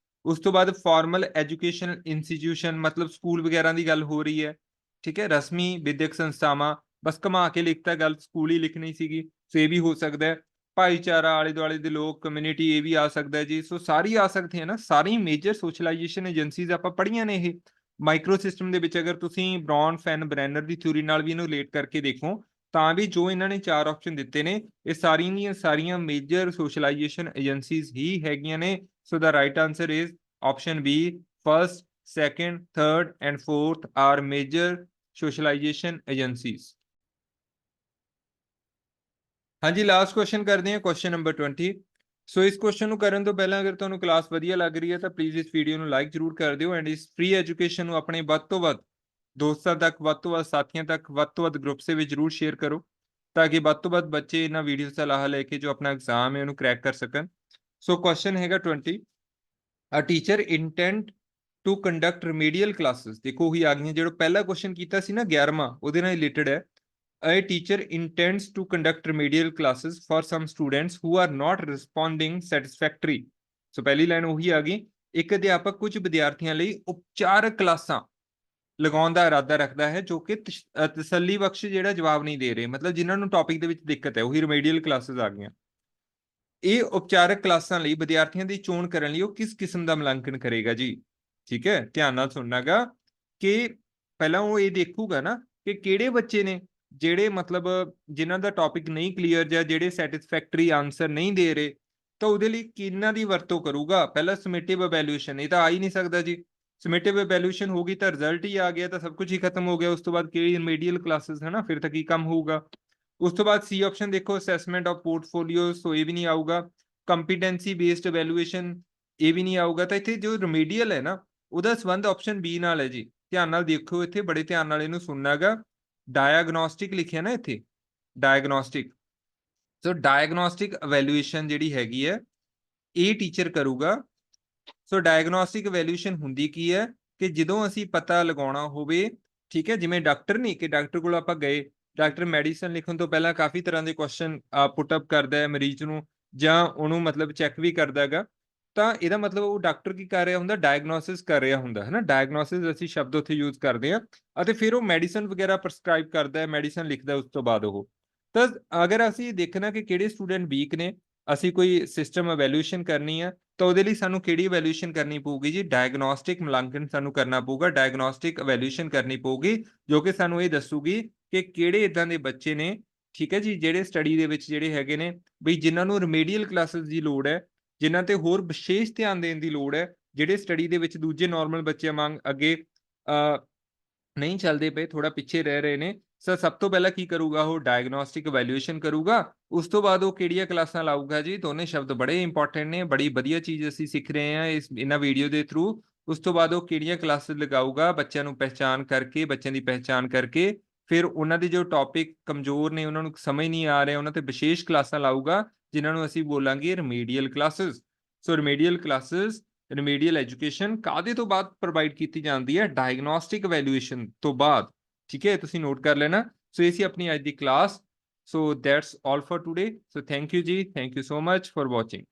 ਉਸ ਤੋਂ ਬਾਅਦ ਫਾਰਮਲ ਐਜੂਕੇਸ਼ਨ ਇੰਸਟੀਟਿਊਸ਼ਨ, ਮਤਲਬ ਸਕੂਲ ਵਗੈਰਾ ਦੀ ਗੱਲ ਹੋ ਰਹੀ ਹੈ, ਠੀਕ ਹੈ, ਰਸਮੀ ਵਿਦਿਅਕ ਸੰਸਥਾਵਾਂ, ਬਸ ਘੁਮਾ ਕੇ ਲਿਖਤਾ ਗੱਲ, ਸਕੂਲ ਹੀ ਲਿਖਣੀ ਸੀਗੀ, ਸੋ ਇਹ ਵੀ ਹੋ ਸਕਦਾ ਹੈ। ਭਾਈਚਾਰਾ, ਆਲੇ ਦੁਆਲੇ ਦੇ ਲੋਕ, ਕਮਿਊਨਿਟੀ, ਇਹ ਵੀ ਆ ਸਕਦਾ ਹੈ ਜੀ। ਸੋ ਸਾਰੀ ਆ ਸਕਦੀ ਹੈ ਨਾ, ਸਾਰੀ ਮੇਜਰ ਸੋਸ਼ਲਾਈਜੇਸ਼ਨ ਏਜੰਸੀਜ਼ ਆਪਾਂ ਪੜ੍ਹੀਆਂ ਨੇ ਇਹ ਮਾਈਕਰੋ ਸਿਸਟਮ ਦੇ ਵਿੱਚ। ਅਗਰ ਤੁਸੀਂ ਬ੍ਰੌਨ ਫੈਨ ਬਰੈਨਰ ਦੀ ਥਿਊਰੀ ਨਾਲ ਵੀ ਇਹਨੂੰ ਰਿਲੇਟ ਕਰਕੇ ਦੇਖੋ, ਤਾਂ ਵੀ ਜੋ ਇਹਨਾਂ ਨੇ 4 ਆਪਸ਼ਨ ਦਿੱਤੇ ਨੇ, ਇਹ ਸਾਰੀਆਂ ਦੀਆਂ ਸਾਰੀਆਂ ਮੇਜਰ ਸੋਸ਼ਲਾਈਜੇਸ਼ਨ ਏਜੰਸੀਜ਼ ਹੀ ਹੈਗੀਆਂ ਨੇ। So the right answer is option B, first, second, third and fourth are major socialization agencies. ਹਾਂਜੀ, ਲਾਸਟ ਕੁਐਸਚਨ ਕਰਦੇ ਹਾਂ, ਕੁਐਸਚਨ ਨੰਬਰ 20। ਸੋ ਇਸ ਕੁਐਸਚਨ ਨੂੰ ਕਰਨ ਤੋਂ ਪਹਿਲਾਂ ਅਗਰ ਤੁਹਾਨੂੰ ਕਲਾਸ ਵਧੀਆ ਲੱਗ ਰਹੀ ਹੈ ਤਾਂ ਪਲੀਜ਼ ਇਸ ਵੀਡੀਓ ਨੂੰ ਲਾਈਕ ਜ਼ਰੂਰ ਕਰ ਦਿਓ, ਐਂਡ ਇਸ ਫ੍ਰੀ ਐਜੂਕੇਸ਼ਨ ਨੂੰ ਆਪਣੇ ਵੱਧ ਤੋਂ ਵੱਧ ਦੋਸਤਾਂ ਤੱਕ, ਵੱਧ ਤੋਂ ਵੱਧ ਸਾਥੀਆਂ ਤੱਕ, ਵੱਧ ਤੋਂ ਵੱਧ ਗਰੁੱਪਸ ਦੇ ਵਿੱਚ ਜ਼ਰੂਰ ਸ਼ੇਅਰ ਕਰੋ, ਤਾਂ ਕਿ ਵੱਧ ਤੋਂ ਵੱਧ ਬੱਚੇ ਇਹਨਾਂ ਵੀਡੀਓਜ਼ ਦਾ ਲਾਹਾ ਲੈ ਕੇ ਜੋ ਆਪਣਾ ਐਗਜ਼ਾਮ ਹੈ ਉਹਨੂੰ ਕ੍ਰੈਕ ਕਰ ਸਕਣ। ਸੋ ਕੁਐਸਚਨ ਹੈਗਾ 20, a teacher intent to conduct remedial classes. ਦੇਖੋ ਉਹੀ ਆ ਗਈਆਂ, ਜਿਹੜਾ ਪਹਿਲਾ ਕੁਐਸਚਨ ਕੀਤਾ ਸੀ ਨਾ 11ਵਾਂ, ਉਹਦੇ ਨਾਲ ਰਿਲੇਟਡ ਹੈ। A teacher intends to conduct remedial classes for some students who are not responding satisfactory. So ਪਹਿਲੀ ਲਾਈਨ ਉਹੀ ਆ ਗਈ, ਇੱਕ ਅਧਿਆਪਕ ਕੁਝ ਵਿਦਿਆਰਥੀਆਂ ਲਈ ਉਪਚਾਰਕ ਕਲਾਸਾਂ ਲਗਾਉਣ ਦਾ ਇਰਾਦਾ ਰੱਖਦਾ ਹੈ ਜੋ ਕਿ ਤਸੱਲੀ ਬਖਸ਼ ਜਿਹੜਾ ਜਵਾਬ ਨਹੀਂ ਦੇ ਰਹੇ, ਮਤਲਬ ਜਿਨ੍ਹਾਂ ਨੂੰ ਟੌਪਿਕ ਦੇ ਵਿੱਚ ਦਿੱਕਤ ਹੈ, ਉਹੀ ਰਿਮੀਡੀਅਲ ਕਲਾਸਿਸ ਆ ਗਈਆਂ। ਇਹ ਉਪਚਾਰਕ ਕਲਾਸਾਂ ਲਈ ਵਿਦਿਆਰਥੀਆਂ ਦੀ ਚੋਣ ਕਰਨ ਲਈ ਉਹ ਕਿਸ ਕਿਸਮ ਦਾ ਮੁਲਾਂਕਣ ਕਰੇਗਾ ਜੀ? ਠੀਕ ਹੈ, ਧਿਆਨ ਨਾਲ ਸੁਣਨਾਗਾ ਕਿ ਪਹਿਲਾਂ ਉਹ ਇਹ ਦੇਖੂਗਾ ਨਾ ਕਿ ਕਿਹੜੇ ਬੱਚੇ ਨੇ ਜਿਹੜੇ ਮਤਲਬ ਜਿਨ੍ਹਾਂ ਦਾ ਟੌਪਿਕ ਨਹੀਂ ਕਲੀਅਰ ਜਾਂ ਜਿਹੜੇ ਸੈਟਿਸਫੈਕਟਰੀ ਆਨਸਰ ਨਹੀਂ ਦੇ ਰਹੇ, ਤਾਂ ਉਹਦੇ ਲਈ ਕਿਹਨਾਂ ਦੀ ਵਰਤੋਂ ਕਰੂਗਾ? ਪਹਿਲਾਂ ਸਮਿਟਿਵ ਇਵੈਲੂਏਸ਼ਨ, ਇਹ ਤਾਂ ਆ ਹੀ ਨਹੀਂ ਸਕਦਾ ਜੀ। ਸਮਿਟਿਵ ਇਵੈਲੂਏਸ਼ਨ ਹੋ ਗਈ ਤਾਂ ਰਿਜ਼ਲਟ ਹੀ ਆ ਗਿਆ, ਤਾਂ ਸਭ ਕੁਝ ਹੀ ਖਤਮ ਹੋ ਗਿਆ। ਉਸ ਤੋਂ ਬਾਅਦ ਕਿਹੜੀ ਰਿਮੀਡੀਅਲ ਕਲਾਸਿਸ ਹੈ ਨਾ, ਫਿਰ ਤਾਂ ਕੀ ਕੰਮ ਹੋਊਗਾ? ਉਸ ਤੋਂ ਬਾਅਦ ਸੀ ਆਪਸ਼ਨ ਦੇਖੋ, ਅਸੈਸਮੈਂਟ ਆਫ ਪੋਰਟਫੋਲੀਓ, ਸੋ ਇਹ ਵੀ ਨਹੀਂ ਆਊਗਾ। ਕੰਪੀਟੈਂਸੀ ਬੇਸਡ ਇਵੈਲੂਏਸ਼ਨ, ਇਹ ਵੀ ਨਹੀਂ ਆਊਗਾ। ਤਾਂ ਇੱਥੇ ਜੋ ਰਿਮੀਡੀਅਲ ਹੈ ਨਾ, ਉਹਦਾ ਸੰਬੰਧ ਆਪਸ਼ਨ ਬੀ ਨਾਲ ਹੈ ਜੀ। ਧਿਆਨ ਨਾਲ ਦੇਖੋ, ਇੱਥੇ ਬੜੇ ਧਿਆਨ ਨਾਲ ਇਹਨੂੰ ਸੁਣਨਾਗਾ। ਡਾਇਗਨੋਸਟਿਕ ਲਿਖਿਆ ਨਾ ਇੱਥੇ, ਡਾਇਗਨੋਸਟਿਕ। ਸੋ ਡਾਇਗਨੋਸਟਿਕ ਇਵੈਲੂਏਸ਼ਨ ਜਿਹੜੀ ਹੈਗੀ ਹੈ ਇਹ ਟੀਚਰ ਕਰੂਗਾ। ਸੋ ਡਾਇਗਨੋਸਟਿਕ ਇਵੈਲੂਏਸ਼ਨ ਹੁੰਦੀ ਕੀ ਹੈ ਕਿ ਜਦੋਂ ਅਸੀਂ ਪਤਾ ਲਗਾਉਣਾ ਹੋਵੇ, ਠੀਕ ਹੈ, ਜਿਵੇਂ ਡਾਕਟਰ ਨਹੀਂ ਕਿ ਡਾਕਟਰ ਕੋਲ ਆਪਾਂ ਗਏ, ਡਾਕਟਰ ਮੈਡੀਸਨ ਲਿਖਣ ਤੋਂ ਪਹਿਲਾਂ ਕਾਫੀ ਤਰ੍ਹਾਂ ਦੇ ਕੁਐਸਚਨ ਪੁੱਟ ਅਪ ਕਰਦਾ ਹੈ ਮਰੀਜ਼ ਨੂੰ, ਜਾਂ ਉਹਨੂੰ ਮਤਲਬ ਚੈੱਕ ਵੀ ਕਰਦਾ ਹੈਗਾ। ਤਾਂ ਇਹਦਾ ਮਤਲਬ ਉਹ ਡਾਕਟਰ ਕੀ ਕਰ ਰਿਹਾ ਹੁੰਦਾ? ਡਾਇਗਨੋਸਿਸ ਕਰ ਰਿਹਾ ਹੁੰਦਾ ਹੈ ਨਾ। ਡਾਇਗਨੋਸਿਸ ਅਸੀਂ ਸ਼ਬਦ ਉੱਥੇ ਯੂਜ਼ ਕਰਦੇ ਹਾਂ, ਅਤੇ ਫਿਰ ਉਹ ਮੈਡੀਸਨ ਵਗੈਰਾ ਪ੍ਰਸਕ੍ਰਾਈਬ ਕਰਦਾ ਹੈ, ਮੈਡੀਸਨ ਲਿਖਦਾ ਉਸ ਤੋਂ ਬਾਅਦ ਉਹ। ਤਾਂ ਅਗਰ ਅਸੀਂ ਦੇਖਣਾ ਕਿ ਕਿਹੜੇ ਸਟੂਡੈਂਟ ਵੀਕ ਨੇ, ਅਸੀਂ ਕੋਈ ਸਿਸਟਮ ਇਵੈਲੂਏਸ਼ਨ ਕਰਨੀ ਆ, ਤਾਂ ਉਹਦੇ ਲਈ ਸਾਨੂੰ ਕਿਹੜੀ ਇਵੈਲੂਏਸ਼ਨ ਕਰਨੀ ਪਊਗੀ ਜੀ? ਡਾਇਗਨੋਸਟਿਕ ਮੁਲਾਂਕਣ ਸਾਨੂੰ ਕਰਨਾ ਪਊਗਾ, ਡਾਇਗਨੋਸਟਿਕ ਇਵੈਲੂਏਸ਼ਨ ਕਰਨੀ ਪਊਗੀ, ਜੋ ਕਿ ਸਾਨੂੰ ਇਹ ਦੱਸੂਗੀ ਕਿ ਕਿਹੜੇ ਇਦਾਂ ਦੇ ਬੱਚੇ ਨੇ, ਠੀਕ ਹੈ ਜੀ, ਜਿਹੜੇ ਸਟੱਡੀ ਦੇ ਵਿੱਚ ਜਿਹੜੇ ਹੈਗੇ ਨੇ ਬਈ ਜਿਨ੍ਹਾਂ ਨੂੰ ਰਿਮੀਡੀਅਲ ਕਲਾਸਿਸ ਦੀ ਲੋੜ ਹੈ, ਜਿਨ੍ਹਾਂ ਤੇ ਹੋਰ ਵਿਸ਼ੇਸ਼ ਧਿਆਨ ਦੇਣ ਦੀ ਲੋੜ ਹੈ, ਜਿਹੜੇ ਸਟੱਡੀ ਦੇ ਵਿੱਚ ਦੂਜੇ ਨਾਰਮਲ ਬੱਚਿਆਂ ਵਾਂਗ ਅੱਗੇ ਨਹੀਂ ਚੱਲਦੇ ਪਏ, ਥੋੜਾ ਪਿੱਛੇ ਰਹਿ ਰਹੇ ਨੇ। ਸਰ ਸਭ ਤੋਂ ਪਹਿਲਾਂ ਕੀ ਕਰੂਗਾ ਉਹ ਡਾਇਗਨੋਸਟਿਕ ਵੈਲਿਊਏਸ਼ਨ ਕਰੂਗਾ, ਉਸ ਤੋਂ ਬਾਅਦ ਉਹ ਕਿਹੜੀਆਂ ਕਲਾਸਾਂ ਲਾਊਗਾ ਜੀ। ਦੋਨੇ ਸ਼ਬਦ ਬੜੇ ਇੰਪੋਰਟੈਂਟ ਨੇ, ਬੜੀ ਵਧੀਆ ਚੀਜ਼ ਅਸੀਂ ਸਿੱਖ ਰਹੇ ਹਾਂ ਇਹਨਾਂ ਵੀਡੀਓ ਦੇ ਥਰੂ। ਉਸ ਤੋਂ ਬਾਅਦ ਉਹ ਕਿਹੜੀਆਂ ਕਲਾਸਿਸ ਲਗਾਊਗਾ, ਬੱਚਿਆਂ ਨੂੰ ਪਹਿਚਾਣ ਕਰਕੇ, ਬੱਚਿਆਂ ਦੀ ਪਹਿਚਾਣ ਕਰਕੇ, ਫਿਰ ਉਹਨਾਂ ਦੇ ਜੋ ਟੌਪਿਕ ਕਮਜ਼ੋਰ ਨੇ, ਉਹਨਾਂ ਨੂੰ ਸਮਝ ਨਹੀਂ ਆ ਰਿਹਾ, ਉਹਨਾਂ ਤੇ ਵਿਸ਼ੇਸ਼ ਕਲਾਸਾਂ ਲਾਊਗਾ, ਜਿਨ੍ਹਾਂ ਨੂੰ ਅਸੀਂ ਬੋਲਾਂਗੇ ਰਿਮੀਡੀਅਲ ਕਲਾਸਿਸ। ਸੋ ਰਿਮੀਡੀਅਲ ਕਲਾਸਿਸ, ਰਿਮੀਡੀਅਲ ਐਜੂਕੇਸ਼ਨ ਕਾਹਦੇ ਤੋਂ ਬਾਅਦ ਪ੍ਰੋਵਾਈਡ ਕੀਤੀ ਜਾਂਦੀ ਹੈ? ਡਾਇਗਨੋਸਟਿਕ ਵੈਲਿਊਏਸ਼ਨ ਤੋਂ ਬਾਅਦ। ਠੀਕ ਹੈ, ਤੁਸੀਂ ਨੋਟ ਕਰ ਲੈਣਾ। ਸੋ ਇਹ ਸੀ ਆਪਣੀ ਅੱਜ ਦੀ class. So that's all for today. So thank you ਜੀ, thank you so much for watching.